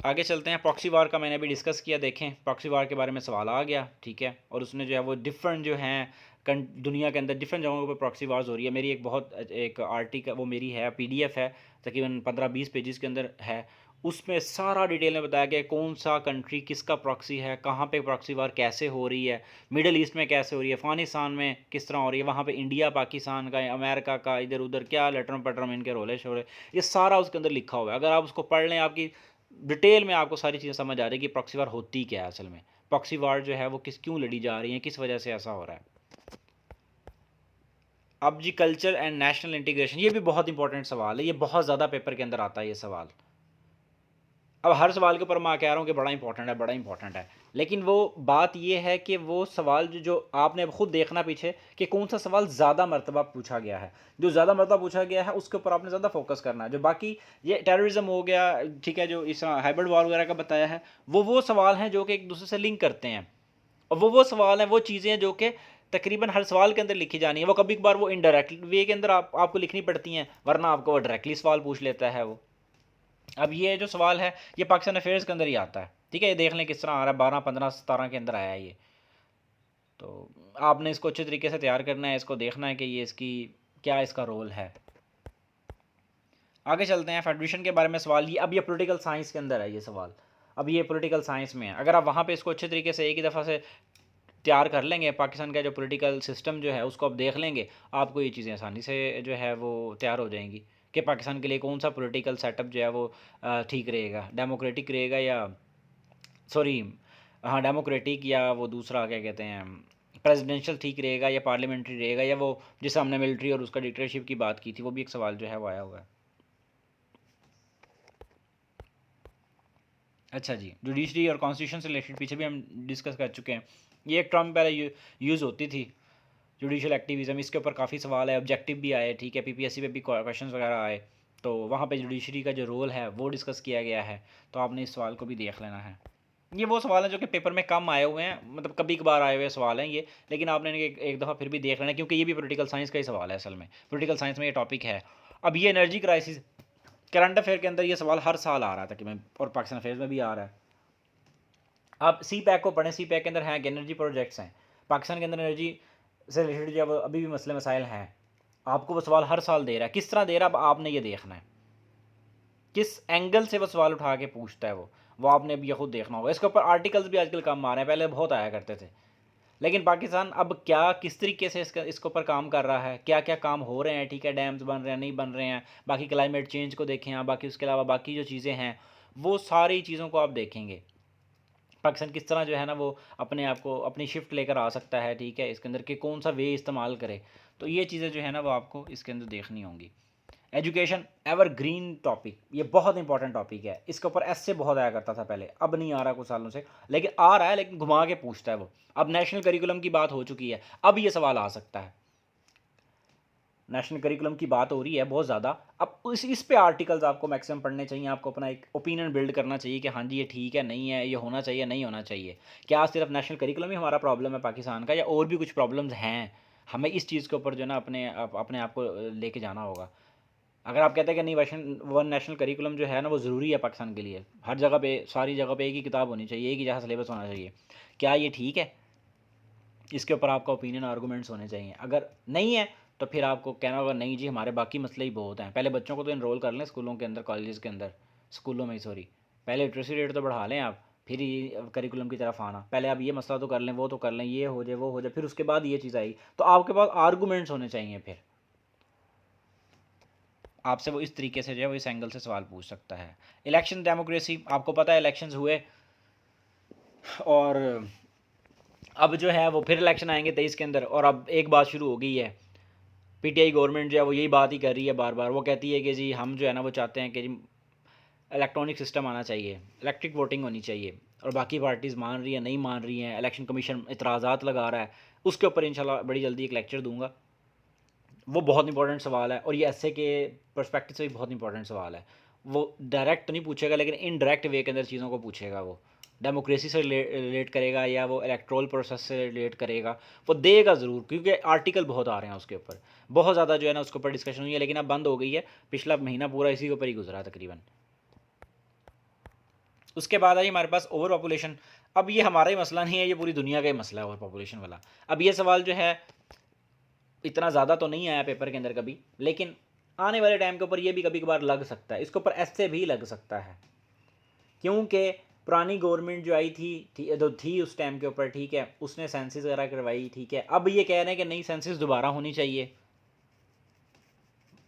आगे चलते हैं। प्रॉक्सी वार का मैंने अभी डिस्कस किया, देखें प्रॉक्सी वार के बारे में सवाल आ गया, ठीक है। और उसने जो है वो डिफरेंट जो हैं दुनिया के अंदर डिफरेंट जगहों पर प्रॉक्सी वार्स हो रही है। मेरी एक आर्टिकल वो मेरी है, पीडीएफ है, तकरीबन 15-20 पेजेस के अंदर है। उसमें सारा डिटेल में बताया गया कौन सा कंट्री किसका प्रॉक्सी है, कहाँ पे प्रॉक्सी वार कैसे हो रही है, मिडल ईस्ट में कैसे हो रही है, अफगानिस्तान में किस तरह हो रही है, वहाँ पे इंडिया पाकिस्तान का, अमेरिका का, इधर उधर क्या लेटरम पेटरम इनके रोले शोले, ये सारा उसके अंदर लिखा हुआ है। अगर आप उसको पढ़ लें, आपकी डिटेल में आपको सारी चीज़ें समझ आ रही है कि प्रॉक्सी वार होती क्या है असल में, प्रॉक्सी वार जो है वो क्यों लड़ी जा रही है, किस वजह से ऐसा हो रहा है। अब जी कल्चर एंड नेशनल इंटीग्रेशन, ये भी बहुत इंपॉर्टेंट सवाल है, ये बहुत ज़्यादा पेपर के अंदर आता है ये सवाल। अब हर सवाल के ऊपर मैं कह रहा हूँ कि बड़ा इंपॉर्टेंट है, बड़ा इंपॉर्टेंट है, लेकिन वो बात ये है कि वो सवाल जो आपने खुद देखना पीछे कि कौन सा सवाल ज़्यादा मरतबा पूछा गया है। जो ज़्यादा मरतबा पूछा गया है उसके ऊपर आपने ज़्यादा फोकस करना है। जो बाकी ये टेररिज्म हो गया, ठीक है, जो इस हाइब्रिड वॉर वगैरह का बताया है, वो सवाल हैं जो कि एक दूसरे से लिंक करते हैं, और वो सवाल हैं, वो चीज़ें हैं जो कि तकरीबन हर सवाल के अंदर लिखी जानी है। वो कभी कभार वो इनडायरेक्ट वे के अंदर आपको लिखनी पड़ती हैं, वरना आपको वो डायरेक्टली सवाल पूछ लेता है वो। अब ये जो सवाल है ये पाकिस्तान अफेयर्स के अंदर ही आता है, ठीक है। ये देख लें किस तरह आ रहा है, 12, 15, 17 के अंदर आया है ये। तो आपने इसको अच्छे तरीके से तैयार करना है, इसको देखना है कि ये इसकी क्या इसका रोल है। आगे चलते हैं। फेडरेशन के बारे में सवाल, ये अब ये पॉलिटिकल साइंस के अंदर है ये सवाल, अब ये पॉलिटिकल साइंस में है। अगर आप वहाँ पे इसको अच्छे तरीके से एक ही दफ़ा से तैयार कर लेंगे, पाकिस्तान का जो पॉलिटिकल सिस्टम जो है उसको आप देख लेंगे, आपको ये चीज़ें आसानी से जो है वो तैयार हो जाएंगी कि पाकिस्तान के लिए कौन सा पॉलिटिकल सेटअप जो है वो ठीक रहेगा, डेमोक्रेटिक रहेगा या सॉरी हाँ डेमोक्रेटिक, या वो दूसरा क्या कहते हैं प्रेसिडेंशियल ठीक रहेगा, या पार्लियामेंट्री रहेगा, या वो जिस हमने मिलिट्री और उसका डिक्टेटरशिप की बात की थी, वो भी एक सवाल जो है वो आया हुआ है। अच्छा जी, जुडिशरी और कॉन्स्टिट्यूशन से रिलेटेड पीछे भी हम डिस्कस कर चुके हैं। ये एक टर्म पहले यूज़ होती थी, जुडिशल एक्टिविज़म, इसके ऊपर काफ़ी सवाल है, ऑब्जेक्टिव भी आए, ठीक है, पीपीएससी पे भी क्वेश्चन वगैरह आए, तो वहाँ पे जुडिशरी का जो रोल है वो डिस्कस किया गया है, तो आपने इस सवाल को भी देख लेना है। ये वो सवाल हैं जो कि पेपर में कम आए हुए हैं, मतलब कभी कभार आए हुए सवाल हैं ये, लेकिन आपने इन्हें एक दफ़ा फिर भी देख लेना है, क्योंकि ये भी पॉलिटिकल साइंस का ही सवाल है असल में, पॉलिटिकल साइंस में ये टॉपिक है। अब ये एनर्जी क्राइसिस करंट अफेयर के अंदर ये सवाल हर साल आ रहा था कि मैं, और पाकिस्तान अफेयर्स में भी आ रहा है। आप सी पैक को पढ़ें, सी पैक के अंदर हैं कि एनर्जी प्रोजेक्ट्स हैं, पाकिस्तान के अंदर एनर्जी से रिलेटेड जो अभी भी मसले मसाइल हैं, आपको वो सवाल हर साल दे रहा है। किस तरह दे रहा है, अब आपने ये देखना है, किस एंगल से वो सवाल उठा के पूछता है वो आपने अब ये खुद देखना होगा। इसके ऊपर आर्टिकल्स भी आजकल कम आ रहे हैं, पहले बहुत आया करते थे। लेकिन पाकिस्तान अब क्या किस तरीके से इसके ऊपर काम कर रहा है, क्या क्या काम हो रहे हैं, ठीक है, डैम्स बन रहे हैं, नहीं बन रहे हैं, बाकी क्लाइमेट चेंज को देखें आप, बाकी उसके अलावा बाकी जो चीज़ें हैं वो सारी चीज़ों को आप देखेंगे। पाकिस्तान किस तरह जो है ना वो अपने आप को अपनी शिफ्ट लेकर आ सकता है, ठीक है, इसके अंदर के कौन सा वे इस्तेमाल करे, तो ये चीज़ें जो है ना वो आपको इसके अंदर देखनी होंगी। एजुकेशन एवरग्रीन टॉपिक, ये बहुत इंपॉर्टेंट टॉपिक है, इसके ऊपर ऐसे बहुत आया करता था पहले, अब नहीं आ रहा कुछ सालों से, लेकिन आ रहा है, लेकिन घुमा के पूछता है वो। अब नेशनल करिकुलम की बात हो चुकी है, अब ये सवाल आ सकता है, नेशनल करिकुलम की बात हो रही है बहुत ज़्यादा, अब इस पे आर्टिकल्स आपको मैक्सिमम पढ़ने चाहिए, आपको अपना एक ओपिनियन बिल्ड करना चाहिए कि हाँ जी ये ठीक है, नहीं है, ये होना चाहिए, नहीं होना चाहिए, क्या सिर्फ नेशनल करिकुलम ही हमारा प्रॉब्लम है पाकिस्तान का, या और भी कुछ प्रॉब्लम्स हैं, हमें इस चीज़ के ऊपर जो है ना अपने आप को लेके जाना होगा। अगर आप कहते हैं कि नहीं वन नेशनल करिकुलम जो है ना वो ज़रूरी है पाकिस्तान के लिए, हर जगह पे सारी जगह पे एक ही किताब होनी चाहिए, एक ही जैसा सिलेबस होना चाहिए, क्या ये ठीक है? इसके ऊपर आपका ओपिनियन आर्गूमेंट्स होने चाहिए। अगर नहीं है तो फिर आपको कहना होगा नहीं जी हमारे बाकी मसले ही बहुत हैं, पहले बच्चों को तो इनरोल कर लें स्कूलों के अंदर, कॉलेज के अंदर, स्कूलों में सॉरी, पहले लिटरेसी रेट तो बढ़ा लें आप, फिर ये करिकुलम की तरफ आना, पहले आप ये मसला तो कर लें, वो तो कर लें, ये हो जाए वो हो जाए, फिर उसके बाद ये चीज़ आएगी, तो आपके पास आर्गूमेंट्स होने चाहिए, फिर आपसे वो इस तरीके से जो है वो इस एंगल से सवाल पूछ सकता है। इलेक्शन डेमोक्रेसी, आपको पता है इलेक्शंस हुए और अब जो है वो फिर इलेक्शन आएंगे 23 के अंदर, और अब एक बात शुरू हो गई है, पीटीआई गवर्नमेंट जो है वो यही बात ही कर रही है बार बार, वो कहती है कि जी हम जो है ना वो चाहते हैं कि जी इलेक्ट्रॉनिक सिस्टम आना चाहिए, इलेक्ट्रिक वोटिंग होनी चाहिए, और बाकी पार्टीज़ मान रही है नहीं मान रही हैं, इलेक्शन कमीशन इतराज़ात लगा रहा है, उसके ऊपर इंशाल्लाह बड़ी जल्दी एक लेक्चर दूंगा। वो बहुत इंपॉर्टेंट सवाल है, और ये ऐसे के पर्सपेक्टिव से भी बहुत इंपॉर्टेंट सवाल है। वो डायरेक्ट तो नहीं पूछेगा, लेकिन इनडायरेक्ट वे के अंदर चीज़ों को पूछेगा, वो डेमोक्रेसी से रिलेट करेगा या वो इलेक्ट्रोल प्रोसेस से रिलेट करेगा, वो देगा ज़रूर, क्योंकि आर्टिकल बहुत आ रहे हैं उसके ऊपर, बहुत ज़्यादा जो है ना उसके ऊपर डिस्कशन हुई है, लेकिन अब बंद हो गई है, पिछला महीना पूरा इसी के ऊपर ही गुजरा तकरीबन। उसके बाद आई हमारे पास ओवर पॉपुलेशन। अब ये हमारा ही मसला नहीं है, ये पूरी दुनिया का ही मसला है ओवर पॉपुलेशन वाला। अब ये सवाल जो है इतना ज़्यादा तो नहीं आया पेपर के अंदर कभी, लेकिन आने वाले टाइम के ऊपर ये भी कभी कभार लग सकता है, इसके ऊपर ऐसे भी लग सकता है, क्योंकि पुरानी गवर्नमेंट जो आई जो थी उस टाइम के ऊपर, ठीक है, उसने सेंसिस वगैरह करवाई, ठीक है, अब ये कह रहे हैं कि नहीं सेंसिस दोबारा होनी चाहिए,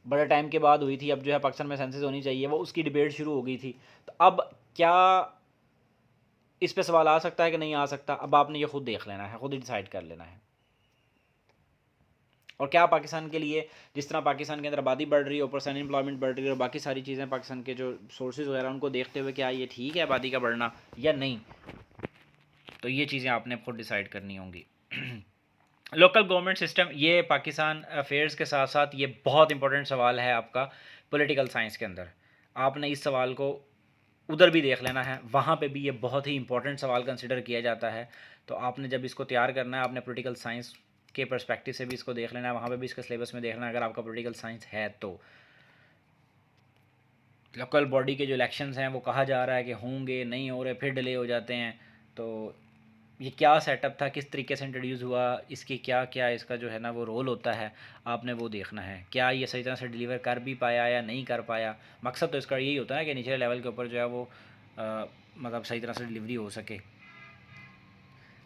बड़े टाइम के बाद हुई थी, अब जो है पाकिस्तान में सेंसिस होनी चाहिए, वो उसकी डिबेट शुरू हो गई थी, तो अब क्या इस पे सवाल आ सकता है कि नहीं आ सकता, अब आपने ये खुद देख लेना है, खुद ही डिसाइड कर लेना है। और क्या पाकिस्तान के लिए, जिस तरह पाकिस्तान के अंदर आबादी बढ़ रही है, ऊपर से अनएम्प्लॉयमेंट बढ़ रही है, और बाकी सारी चीज़ें पाकिस्तान के जो सोर्सेज वगैरह उनको देखते हुए क्या ये ठीक है आबादी का बढ़ना या नहीं, तो ये चीज़ें आपने खुद डिसाइड करनी होंगी। लोकल गवर्नमेंट सिस्टम, ये पाकिस्तान अफेयर्स के साथ साथ ये बहुत इंपॉर्टेंट सवाल है आपका पॉलिटिकल साइंस के अंदर, आपने इस सवाल को उधर भी देख लेना है, वहाँ पे भी ये बहुत ही इंपॉर्टेंट सवाल कंसिडर किया जाता है, तो आपने जब इसको तैयार करना है आपने पॉलिटिकल साइंस के पर्सपेक्टिव से भी इसको देख लेना है, वहाँ पे भी इसके सिलेबस में देखना है अगर आपका पॉलिटिकल साइंस है तो। लोकल बॉडी के जो इलेक्शंस हैं वो कहा जा रहा है कि होंगे, नहीं हो रहे, फिर डिले हो जाते हैं, तो ये क्या सेटअप था, किस तरीके से इंट्रोड्यूस हुआ, इसकी क्या क्या इसका जो है ना वो रोल होता है, आपने वो देखना है, क्या ये सही तरह से डिलीवर कर भी पाया या नहीं कर पाया। मकसद तो इसका यही होता है कि निचले लेवल के ऊपर जो है वो मतलब सही तरह से डिलीवरी हो सके।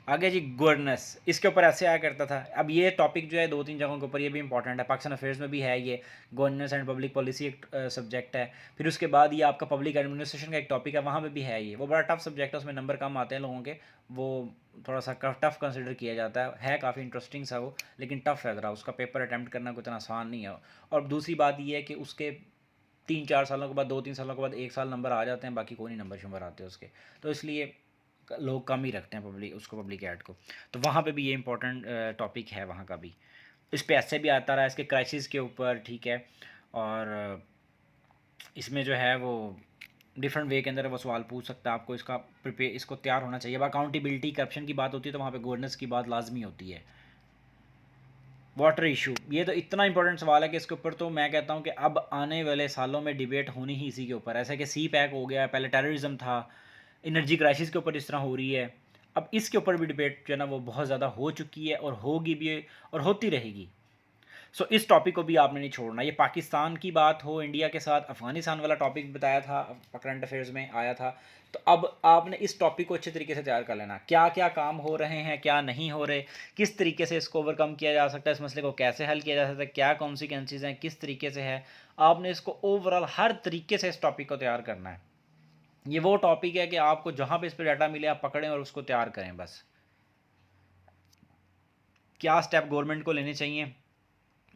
आगे जी गवर्नेंस, इसके ऊपर ऐसे आया करता था, अब ये टॉपिक जो है 2-3 जगहों के ऊपर ये भी इंपॉर्टेंट है, पाकिस्तान अफेयर्स में भी है ये, गवर्नेंस एंड पब्लिक पॉलिसी एक सब्जेक्ट है, फिर उसके बाद ये आपका पब्लिक एडमिनिस्ट्रेशन का एक टॉपिक है, वहाँ पे भी है ये, वो बड़ा टफ सब्जेक्ट है, उसमें नंबर कम आते हैं लोगों के, वो थोड़ा सा टफ कंसिडर किया जाता है काफ़ी इंटरेस्टिंग सा वो, लेकिन टफ है ज़रा, उसका पेपर अटैम्प्ट करना कोई इतना आसान नहीं है। और दूसरी बात ये है कि उसके 3-4 सालों के बाद, 2-3 सालों के बाद 1 साल नंबर आ जाते हैं, बाकी कोई नहीं नंबर शंबर आते उसके, तो इसलिए लोग कम ही रखते हैं पब्लिक ऐड को, तो वहाँ पे भी ये इंपॉर्टेंट टॉपिक है वहाँ का भी। इस पे ऐसे भी आता रहा इसके क्राइसिस के ऊपर, ठीक है। और इसमें जो है वो डिफरेंट वे के अंदर वो सवाल पूछ सकता है आपको, इसका प्रिपेयर इसको तैयार होना चाहिए। अब अकाउंटेबिलिटी करप्शन की बात होती है तो वहाँ पे गवर्नेंस की बात लाजमी होती है। वाटर इशू, ये तो इतना इंपॉर्टेंट सवाल है कि इसके ऊपर तो मैं कहता हूँ कि अब आने वाले सालों में डिबेट होनी ही इसी के ऊपर। ऐसा कि सी पैक हो गया, पहले टेररिज्म था, एनर्जी क्राइसिस के ऊपर इस तरह हो रही है, अब इसके ऊपर भी डिबेट जो है ना वो बहुत ज़्यादा हो चुकी है और होगी भी और होती रहेगी। सो इस टॉपिक को भी आपने नहीं छोड़ना। ये पाकिस्तान की बात हो, इंडिया के साथ अफगानिस्तान वाला टॉपिक बताया था, करंट अफेयर्स में आया था, तो अब आपने इस टॉपिक को अच्छे तरीके से तैयार कर लेना। क्या क्या काम हो रहे हैं, क्या नहीं हो रहे, किस तरीके से इसको ओवरकम किया जा सकता है, इस मसले को कैसे हल किया जा सकता है, क्या कॉन्सिक्वेंसेज हैं, किस तरीके से है। आपने इसको ओवरऑल हर तरीके से इस टॉपिक को तैयार करना है। ये वो टॉपिक है कि आपको जहाँ पे इस पर डाटा मिले आप पकड़ें और उसको तैयार करें बस। क्या स्टेप गवर्नमेंट को लेने चाहिए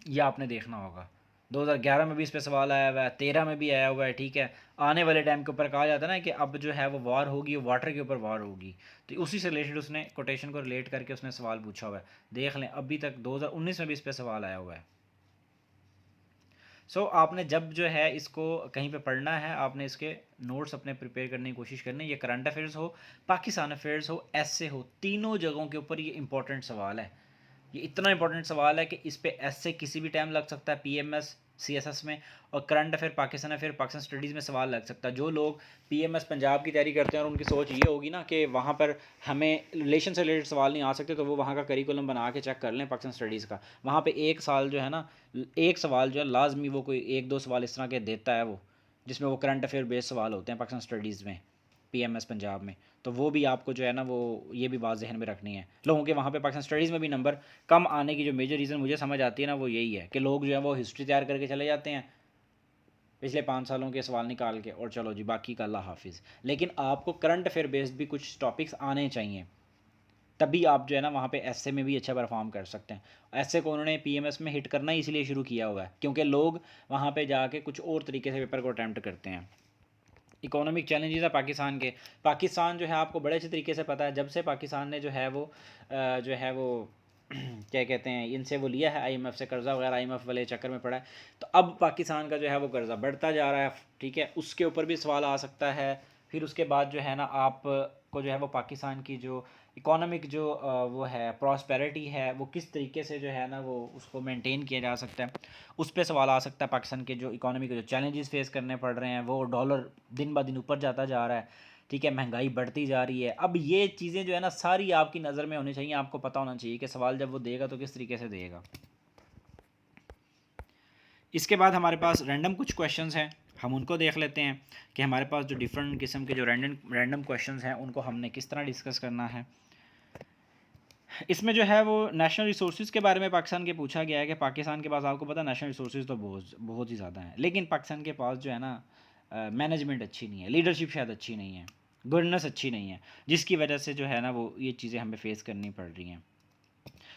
ये आपने देखना होगा। 2011 में भी इस पे सवाल आया हुआ है, 13 में भी आया हुआ है, ठीक है। आने वाले टाइम के ऊपर कहा जाता है ना कि अब जो है वो वार होगी, वो वाटर के ऊपर वार होगी, तो उसी से रिलेटेड उसने कोटेशन को रिलेट करके उसने सवाल पूछा हुआ है। देख लें, अभी तक 2019 में भी इस पे सवाल आया हुआ है। सो आपने जब जो है इसको कहीं पे पढ़ना है, आपने इसके नोट्स अपने प्रिपेयर करने की कोशिश करनी है। ये करंट अफेयर्स हो, पाकिस्तान अफेयर्स हो, ऐसे हो, तीनों जगहों के ऊपर ये इंपॉर्टेंट सवाल है। ये इतना इंपॉर्टेंट सवाल है कि इस पे ऐसे किसी भी टाइम लग सकता है, पीएमएस सीएसएस में, और current affair Pakistan affair Pakistan studies में सवाल लग सकता है। जो लोग पीएमएस पंजाब की तैयारी करते हैं और उनकी सोच ये होगी ना कि वहाँ पर हमें रिलेशन से रिलेटेड सवाल नहीं आ सकते, तो वो वहाँ का करिकुलम बना के चेक कर लें पाकिस्तान स्टडीज़ का। वहाँ पे एक साल जो है ना, एक सवाल जो है लाजमी वो कोई एक दो सवाल इस तरह के देता है वो, जिसमें वो करंट अफेयर बेस्ड सवाल होते हैं पाकिस्तान स्टडीज़ में, पीएमएस पंजाब में। तो वो भी आपको जो है ना वो ये भी बात जहन में रखनी है। लोगों के वहाँ पे पाकिस्तान स्टडीज़ में भी नंबर कम आने की जो मेजर रीज़न मुझे समझ आती है ना वो यही है कि लोग जो है वो हिस्ट्री तैयार करके चले जाते हैं पिछले 5 सालों के सवाल निकाल के, और चलो जी बाकी का अल्लाह हाफिज़। लेकिन आपको करंट अफेयर बेस्ड भी कुछ टॉपिक्स आने चाहिए, तभी आप जो है ना वहाँ पे एसए में भी अच्छा परफॉर्म कर सकते हैं। एसए को उन्होंने पीएमएस में हिट करना ही इसलिए शुरू किया हुआ है क्योंकि लोग वहाँ पे जाके कुछ और तरीके से पेपर को अटैम्प्ट करते हैं। इकोनॉमिक चैलेंजेस है पाकिस्तान के। पाकिस्तान जो है आपको बड़े अच्छे तरीके से पता है, जब से पाकिस्तान ने जो है वो क्या कहते हैं, इनसे वो लिया है आईएमएफ से कर्ज़ा वगैरह, आईएमएफ वाले चक्कर में पड़ा है, तो अब पाकिस्तान का जो है वो कर्ज़ा बढ़ता जा रहा है, ठीक है। उसके ऊपर भी सवाल आ सकता है। फिर उसके बाद जो है ना आप को जो है वो पाकिस्तान की जो इकोनॉमिक जो वो है प्रॉस्पेरिटी है वो किस तरीके से जो है ना वो उसको मेंटेन किया जा सकता है, उस पर सवाल आ सकता है। पाकिस्तान के जो इकोनॉमी के जो चैलेंजेस फेस करने पड़ रहे हैं, वो डॉलर दिन ब दिन ऊपर जाता जा रहा है, ठीक है, महंगाई बढ़ती जा रही है। अब ये चीज़ें जो है ना सारी आपकी नज़र में होनी चाहिए, आपको पता होना चाहिए कि सवाल जब वो देगा तो किस तरीके से देगा। इसके बाद हमारे पास रैंडम कुछ क्वेश्चंस हैं, हम उनको देख लेते हैं कि हमारे पास जो डिफरेंट किस्म के जो रैंडम क्वेश्चंस हैं उनको हमने किस तरह डिस्कस करना है। इसमें जो है वो नेशनल रिसोर्सेज के बारे में पाकिस्तान के पूछा गया है कि पाकिस्तान के पास आपको पता है नेशनल रिसोर्सेज तो बहुत बहुत ही ज़्यादा हैं, लेकिन पाकिस्तान के पास जो है ना मैनेजमेंट अच्छी नहीं है, लीडरशिप शायद अच्छी नहीं है, गवर्नेंस अच्छी नहीं है, जिसकी वजह से जो है ना वो ये चीज़ें हमें फेस करनी पड़ रही हैं।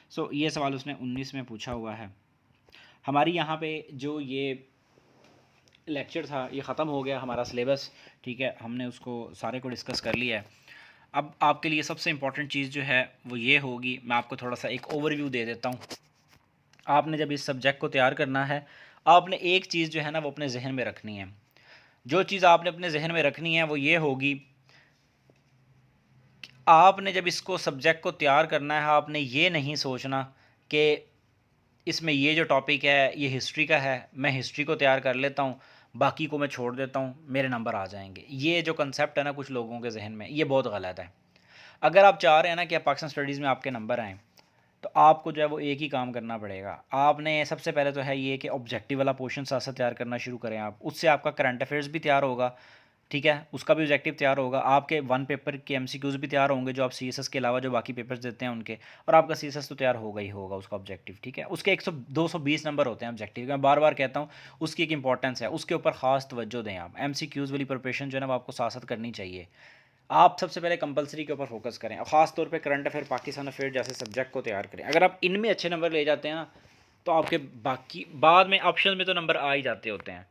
सो ये सवाल उसने 19 में पूछा हुआ है। हमारी यहाँ पे जो ये लेक्चर था ये ख़त्म हो गया हमारा सिलेबस, ठीक है, हमने उसको सारे को डिस्कस कर लिया है। अब आपके लिए सबसे इम्पॉर्टेंट चीज़ जो है वो ये होगी, मैं आपको थोड़ा सा एक ओवरव्यू दे देता हूँ। आपने जब इस सब्जेक्ट को तैयार करना है, आपने एक चीज़ जो है ना वो अपने जहन में रखनी है। जो चीज़ आपने अपने जहन में रखनी है वो ये होगी, आपने जब इसको सब्जेक्ट को तैयार करना है, आपने ये नहीं सोचना कि इसमें ये जो टॉपिक है ये हिस्ट्री का है, मैं हिस्ट्री को तैयार कर लेता हूँ, बाकी को मैं छोड़ देता हूँ, मेरे नंबर आ जाएंगे। ये जो कंसेप्ट है ना कुछ लोगों के जहन में, ये बहुत गलत है। अगर आप चाह रहे हैं ना कि आप पाकिस्तान स्टडीज़ में आपके नंबर आएँ, तो आपको जो है वो एक ही काम करना पड़ेगा। आपने सबसे पहले तो है ये कि ऑब्जेक्टिव वाला पोर्शन साथ साथ तैयार करना शुरू करें आप, उससे आपका करंट अफेयर्स भी तैयार होगा, ठीक है, उसका भी ऑब्जेक्टिव तैयार होगा, आपके वन पेपर के एमसीक्यूज़ भी तैयार होंगे जो आप सीएसएस के अलावा जो बाकी पेपर्स देते हैं उनके, और आपका सीएसएस तो तैयार होगा ही होगा उसका ऑब्जेक्टिव, ठीक है। उसके 100 220 नंबर होते हैं ऑब्जेक्टिव के, मैं बार बार कहता हूँ, उसकी एक इंपॉर्टेंस है, उसके ऊपर ख़ास तवज्जो दें आप। एमसीक्यूज़ वाली प्रिपरेशन जो है ना वो आपको साथ साथ करनी चाहिए। आप सबसे पहले कंपलसरी के ऊपर फोकस करें, और ख़ास तौर पे करंट अफेयर पाकिस्तान अफेयर जैसे सब्जेक्ट को तैयार करें। अगर आप इनमें अच्छे नंबर ले जाते हैं ना तो आपके बाकी बाद में ऑप्शन में तो नंबर आ ही जाते होते हैं।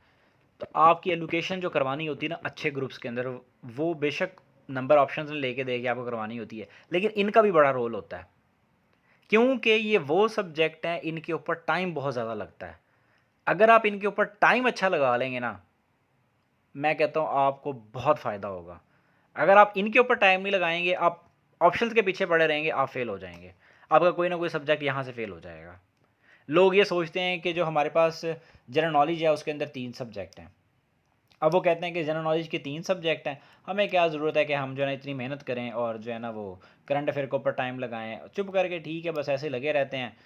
तो आपकी एलोकेशन जो करवानी होती है ना अच्छे ग्रुप्स के अंदर, वो बेशक नंबर ऑप्शन लेके देके आपको करवानी होती है, लेकिन इनका भी बड़ा रोल होता है क्योंकि ये वो सब्जेक्ट हैं इनके ऊपर टाइम बहुत ज़्यादा लगता है। अगर आप इनके ऊपर टाइम अच्छा लगा लेंगे ना, मैं कहता हूँ आपको बहुत फ़ायदा होगा। अगर आप इनके ऊपर टाइम नहीं लगाएंगे, आप ऑप्शंस के पीछे पड़े रहेंगे, आप फेल हो जाएंगे। आपका कोई ना कोई सब्जेक्ट यहाँ से फेल हो जाएगा। लोग ये सोचते हैं कि जो हमारे पास जनरल नॉलेज है उसके अंदर 3 सब्जेक्ट हैं। अब वो कहते हैं कि जनरल नॉलेज के 3 सब्जेक्ट हैं, हमें क्या ज़रूरत है कि हम जो है ना इतनी मेहनत करें और जो है ना वो करंट अफेयर के ऊपर टाइम लगाएं, चुप करके ठीक है बस ऐसे लगे रहते हैं।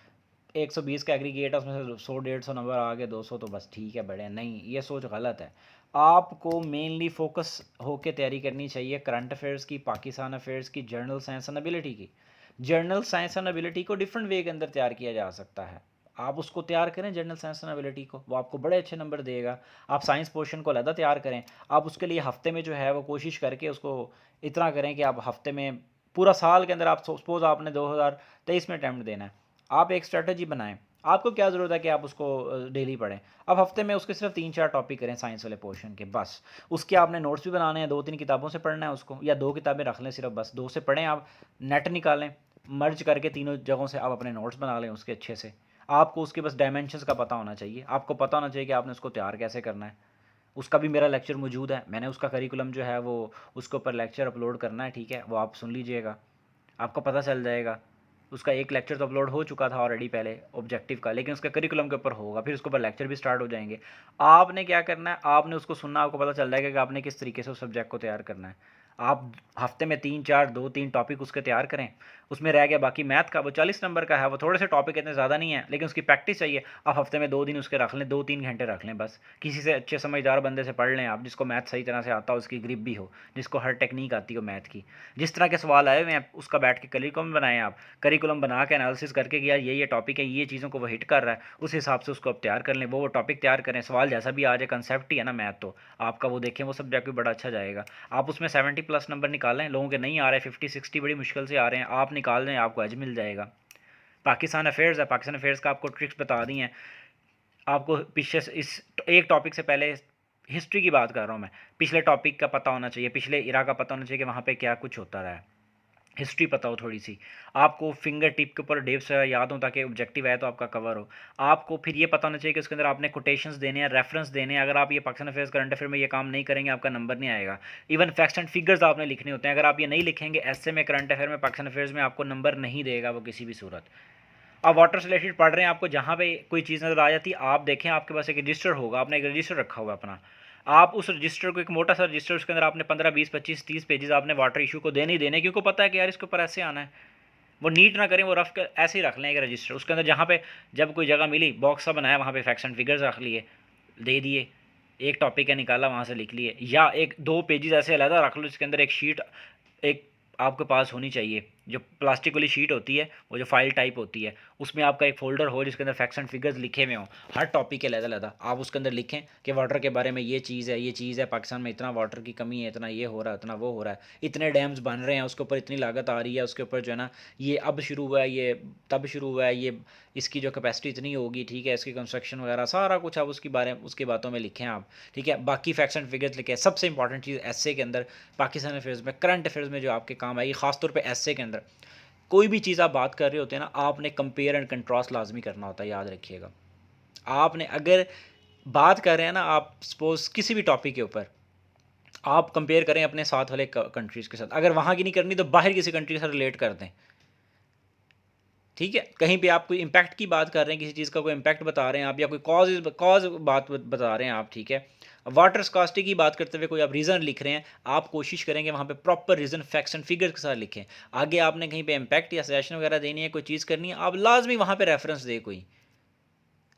120 का एग्रीगेट है, उसमें से 100-150 नंबर आ गए, 200 तो बस ठीक है बढ़े। नहीं, ये सोच गलत है। आपको मेनली फोकस होकर तैयारी करनी चाहिए करंट अफेयर्स की, पाकिस्तान अफेयर्स की, जर्नल साइंस एंड एबिलिटी की। जर्नल साइंस एंड एबिलिटी को डिफरेंट वे के अंदर तैयार किया जा सकता है। आप उसको तैयार करें जनरल साइंस एंड एबिलिटी को, वो आपको बड़े अच्छे नंबर देगा। आप साइंस पोर्शन को अलग तैयार करें। आप उसके लिए हफ्ते में जो है वो कोशिश करके उसको इतना करें कि आप हफ्ते में पूरा साल के अंदर, आप सपोज आपने 2023 में अटैम्प्ट देना है, आप एक स्ट्रेटजी बनाएं। आपको क्या ज़रूरत है कि आप उसको डेली पढ़ें। अब हफ्ते में उसके सिर्फ 3-4 टॉपिक करें साइंस वाले पोर्शन के, बस। उसके आपने नोट्स भी बनाने हैं, 2-3 किताबों से पढ़ना है उसको, या 2 किताबें रख लें सिर्फ, बस 2 से पढ़ें। आप नेट निकालें, मर्ज करके तीनों जगहों से आप अपने नोट्स बना लें उसके अच्छे से। आपको उसके बस डायमेंशंस का पता होना चाहिए, आपको पता होना चाहिए कि आपने उसको तैयार कैसे करना है। उसका भी मेरा लेक्चर मौजूद है, मैंने उसका करिकुलम जो है वो उसके ऊपर लेक्चर अपलोड करना है, ठीक है, वो आप सुन लीजिएगा, आपको पता चल जाएगा। उसका एक लेक्चर तो अपलोड हो चुका था ऑलरेडी पहले ऑब्जेक्टिव का, लेकिन उसका करिकुलम के ऊपर होगा, फिर उसके ऊपर लेक्चर भी स्टार्ट हो जाएंगे। आपने क्या करना है, आपने उसको सुनना, आपको पता चल जाएगा कि आपने किस तरीके से उस सब्जेक्ट को तैयार करना है। आप हफ्ते में 3-4 2-3 टॉपिक उसके तैयार करें। उसमें रह गया बाकी मैथ का, वो 40 नंबर का है, वो थोड़े से टॉपिक इतने ज़्यादा नहीं है, लेकिन उसकी प्रैक्टिस चाहिए। आप हफ्ते में 2 दिन उसके रख लें, 2-3 घंटे रख लें बस। किसी से अच्छे समझदार बंदे से पढ़ लें आप, जिसको मैथ सही तरह से आता हो, उसकी ग्रिप भी हो, जिसको हर टेक्निक आती हो मैथ की। जिस तरह के सवाल आए हुए हैं उसका बैठ के करिकुलम बनाएं आप, करिकुलम बना के एनालिसिस करके कि यार ये टॉपिक है, ये चीज़ों को वो हिट कर रहा है, उस हिसाब से उसको आप तैयार कर लें। वो टॉपिक तैयार करें, सवाल जैसा भी आ जाए, कंसेप्ट ही है ना मैथ तो आपका, वो देखें, वो सब्जेक्ट भी बड़ा अच्छा जाएगा। आप उसमें 70+ नंबर निकालें, लोगों के नहीं आ रहे, 50-60 बड़ी मुश्किल से आ रहे हैं, आप निकाल दें, आपको एज मिल जाएगा। पाकिस्तान अफेयर्स है, पाकिस्तान अफेयर्स का आपको ट्रिक्स बता दी हैं। आपको पीछे इस एक टॉपिक से पहले हिस्ट्री की बात कर रहा हूँ मैं, पिछले टॉपिक का पता होना चाहिए, पिछले इरा का पता होना चाहिए कि वहाँ पे क्या कुछ होता रहा है, हिस्ट्री पता हो थोड़ी सी। आपको फिंगर टिप के ऊपर डेट्स याद हो ताकि ऑब्जेक्टिव है तो आपका कवर हो। आपको फिर ये पता होना चाहिए कि उसके अंदर आपने कोटेशंस देने हैं, रेफरेंस देने हैं। अगर आप ये पाकिस्तान अफेयर्स करंट अफेयर में ये काम नहीं करेंगे, आपका नंबर नहीं आएगा। इवन फैक्ट्स एंड फिगर्स आपने लिखने होते हैं, अगर आप ये नहीं लिखेंगे ऐसे में, करंट अफेयर में, पाकिस्तान अफेयर्स में, आपको नंबर नहीं देगा वो किसी भी सूरत। आप वाटर से रिलेटेड पढ़ रहे हैं, आपको जहाँ पे कोई चीज़ नज़र आ जाती है, आप देखें आपके पास एक रजिस्टर होगा, आपने एक रजिस्टर रखा हुआ अपना, आप उस रजिस्टर को, एक मोटा सा रजिस्टर, उसके अंदर आपने 15-20-25-30 पेजेस आपने वाटर इशू को देने ही देने, क्योंकि पता है कि यार इसके ऊपर ऐसे आना है। वो नीट ना करें, वो रफ कर ऐसे ही रख लें एक रजिस्टर, उसके अंदर जहाँ पे जब कोई जगह मिली बॉक्स सा बनाया, वहाँ पे फैक्ट्स एंड फिगर्स रख लिए, दे दिए, एक टॉपिक है निकाला वहाँ से लिख लिए। या एक 2 पेजेस ऐसे अलग रख लो जिसके अंदर एक शीट एक आपके पास होनी चाहिए, जो प्लास्टिक वाली शीट होती है, वो जो फाइल टाइप होती है, उसमें आपका एक फ़ोल्डर हो जिसके अंदर फैक्ट्स एंड फिगर्स लिखे हुए हों, हर टॉपिक के अलग-अलग। आप उसके अंदर लिखें कि वाटर के बारे में ये चीज़ है, ये चीज़ है, पाकिस्तान में इतना वाटर की कमी है, इतना ये हो रहा है, इतना वो हो रहा है, इतने डैम्स बन रहे हैं, उसके ऊपर इतनी लागत आ रही है, उसके ऊपर जो है ना ये अब शुरू हुआ है, ये तब शुरू हुआ है, ये इसकी जो कैपेसिटी इतनी होगी, ठीक है, इसकी कंस्ट्रक्शन वगैरह सारा कुछ आप उसकी बारे में, उसकी बातों में लिखें आप, ठीक है। बाकी फैक्ट्स एंड फिगर्स लिखें। सबसे इंपॉर्टेंट चीज़ एस्से के अंदर, पाकिस्तान अफेयर्स में, करंट अफेयर्स में जो आपके काम आएगी, खासतौर पर एस्से के अंदर, कोई भी चीज़ आप बात कर रहे होते हैं ना, आपने कंपेयर एंड कंट्रास्ट लाजमी करना होता है, याद रखिएगा। आपने अगर बात कर रहे हैं ना, आप सपोज किसी भी टॉपिक के ऊपर आप कंपेयर करें अपने साथ वाले कंट्रीज़ के साथ, अगर वहाँ की नहीं करनी तो बाहर किसी कंट्री से रिलेट कर दें, ठीक है। कहीं पे आप कोई इम्पैक्ट की बात कर रहे हैं, किसी चीज़ का कोई इम्पैक्ट बता रहे हैं आप, या कोई कॉज बात बता रहे हैं आप, ठीक है। वाटर स्कास्टी की बात करते हुए कोई आप रीज़न लिख रहे हैं, आप कोशिश करेंगे वहाँ पे proper reason facts and figures के साथ लिखें। आगे आपने कहीं पे इम्पैक्ट या सजेशन वगैरह देनी है, कोई चीज़ करनी है, आप लाजमी वहाँ पे रेफरेंस दे कोई।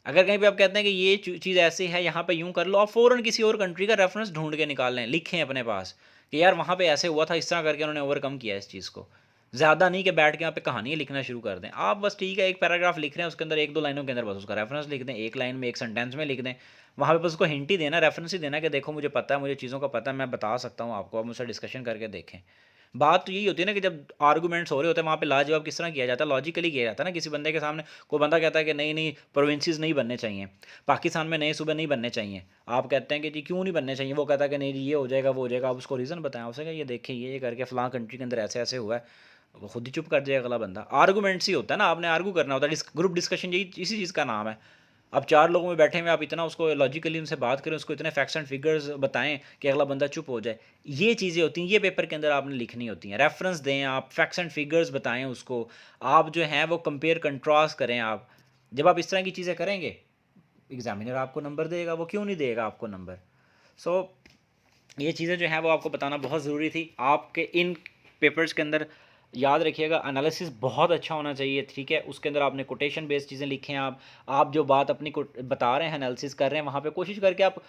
अगर कहीं पे आप कहते हैं कि ये चीज़ ऐसी है, यहाँ पे यूँ कर लो, आप फ़ौरन किसी और कंट्री का रेफरेंस ढूंढ के निकाल लें, लिखें अपने पास कि यार वहाँ पे ऐसे हुआ था, इस तरह करके उन्होंने ओवरकम किया इस चीज़ को। ज़्यादा नहीं कि बैठ के यहाँ पे कहानियाँ लिखना शुरू कर दें आप, बस ठीक है, एक पैराग्राफ लिख रहे हैं, उसके अंदर 1-2 लाइनों के अंदर बस उसका रेफरेंस लिख दें, एक लाइन में, एक सेंटेंस में लिख दें। वहाँ पे बस उसको हिंट ही देना, रेफरेंस ही देना कि देखो मुझे पता है, मुझे चीज़ों का पता है, मैं बता सकता हूँ आपको, आप मुझसे डिस्कशन करके देखें। बात तो यही होती है ना कि जब आर्गूमेंट्स हो रहे होते हैं, वहाँ पे लाजवाब किस तरह किया जाता है, लॉजिकली किया जाता है ना। किसी बंदे के सामने कोई बंदा कहता है कि नहीं नहीं प्रोविंसेस नहीं बनने चाहिए, पाकिस्तान में नए सूबे नहीं बनने चाहिए, आप कहते हैं कि जी क्यों नहीं बनने चाहिए, वो कहता है कि नहीं जी ये हो जाएगा, वो हो जाएगा, आप उसको रीज़न बताएं, उससे ये देखें ये करके फ़लाँ कंट्री के अंदर ऐसे ऐसे हुआ है, वो खुद ही चुप कर जाए अगला बंदा। आर्गूमेंट्स ही होता है ना, आपने आर्गू करना होता है, ग्रुप डिस्कशन यही इसी चीज़ का नाम है। अब 4 लोगों में बैठे हुए आप इतना उसको लॉजिकली उनसे बात करें, उसको इतने फैक्ट्स एंड फिगर्स बताएं कि अगला बंदा चुप हो जाए। ये चीज़ें होती हैं, ये पेपर के अंदर आपने लिखनी होती हैं। रेफरेंस दें आप, फैक्ट्स एंड फिगर्स बताएं उसको, आप जो हैं वो कंपेयर कंट्रास्ट करें आप। जब आप इस तरह की चीज़ें करेंगे, एग्जामिनर आपको नंबर देगा, वो क्यों नहीं देगा आपको नंबर। सो ये चीज़ें जो हैं वो आपको बताना बहुत ज़रूरी थी। आपके इन पेपर्स के अंदर याद रखिएगा, एनालिसिस बहुत अच्छा होना चाहिए, ठीक है। उसके अंदर आपने कोटेशन बेस्ड चीज़ें लिखें। आप जो बात अपनी को बता रहे हैं, एनालिसिस कर रहे हैं, वहाँ पे कोशिश करके आप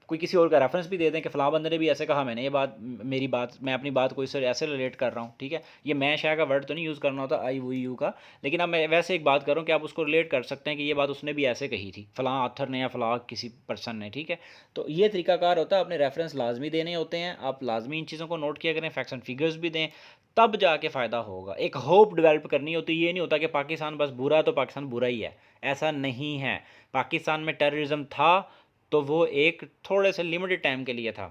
कोई किसी और का रेफरेंस भी दे दें कि फ़लाँ बंदे ने भी ऐसे कहा, मैंने ये बात, मेरी बात, मैं अपनी बात कोई से ऐसे रिलेट कर रहा हूँ, ठीक है। ये मैं शायद का वर्ड तो नहीं यूज़ करना होता, आई वो यू का, लेकिन अब मैं वैसे एक बात कर रहा हूँ कि आप उसको रिलेट कर सकते हैं कि ये बात उसने भी ऐसे कही थी, फ़लाँ ऑथर ने या फ़लाँ किसी पर्सन ने, ठीक है। तो ये तरीकाकार होता है, अपने रेफरेंस लाजमी देने होते हैं, आप लाजमी इन चीज़ों को नोट किया करें, फैक्ट्स एंड फिगर्स भी दें, तब जाके फ़ायदा होगा। एक होप डेवलप करनी होती है, ये नहीं होता कि पाकिस्तान बस बुरा है तो पाकिस्तान बुरा ही है, ऐसा नहीं है। पाकिस्तान में टेररिज्म था तो वो एक थोड़े से लिमिटेड टाइम के लिए था,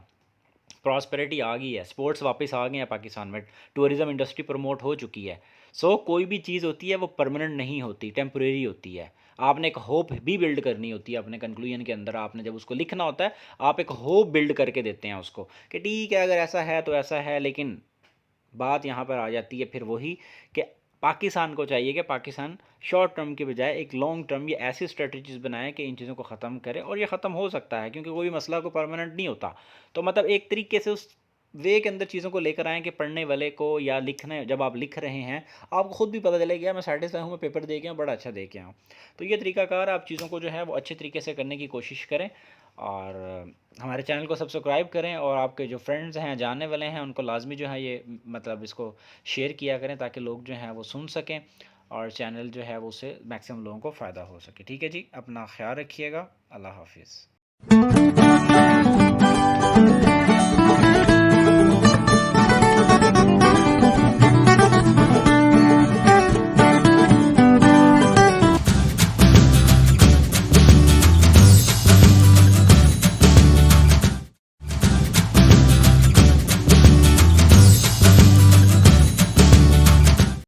प्रॉस्पेरिटी आ गई है, स्पोर्ट्स वापस आ गए हैं पाकिस्तान में, टूरिज़्म इंडस्ट्री प्रमोट हो चुकी है। सो कोई भी चीज़ होती है वो परमानेंट नहीं होती, टेम्परेरी होती है। आपने एक होप भी बिल्ड करनी होती है अपने कंक्लूजन के अंदर, आपने जब उसको लिखना होता है आप एक होप बिल्ड करके देते हैं उसको कि ठीक है, अगर ऐसा है तो ऐसा है। लेकिन बात यहाँ पर आ जाती है फिर वही कि पाकिस्तान को चाहिए कि पाकिस्तान शॉर्ट टर्म के बजाय एक लॉन्ग टर्म या ऐसी स्ट्रेटजीज बनाए कि इन चीज़ों को ख़त्म करे, और ये ख़त्म हो सकता है क्योंकि कोई मसला को परमानेंट नहीं होता। तो मतलब एक तरीके से उस वे के अंदर चीज़ों को लेकर आएँ कि पढ़ने वाले को या लिखने, जब आप लिख रहे हैं आपको खुद भी पता चले गया मैं सेटिस्फाई हूँ, मैं पेपर दे के आऊँ, बड़ा अच्छा दे के आऊँ। तो ये तरीकाकार आप चीज़ों को जो है वो अच्छे तरीके से करने की कोशिश करें, और हमारे चैनल को सब्सक्राइब करें, और आपके जो फ्रेंड्स हैं, जानने वाले हैं, उनको लाजमी जो है ये मतलब इसको शेयर किया करें ताकि लोग जो हैं वो सुन सकें, और चैनल जो है वो उससे मैक्सिमम लोगों को फ़ायदा हो सके। ठीक है जी, अपना ख्याल रखिएगा, अल्लाह हाफिज़।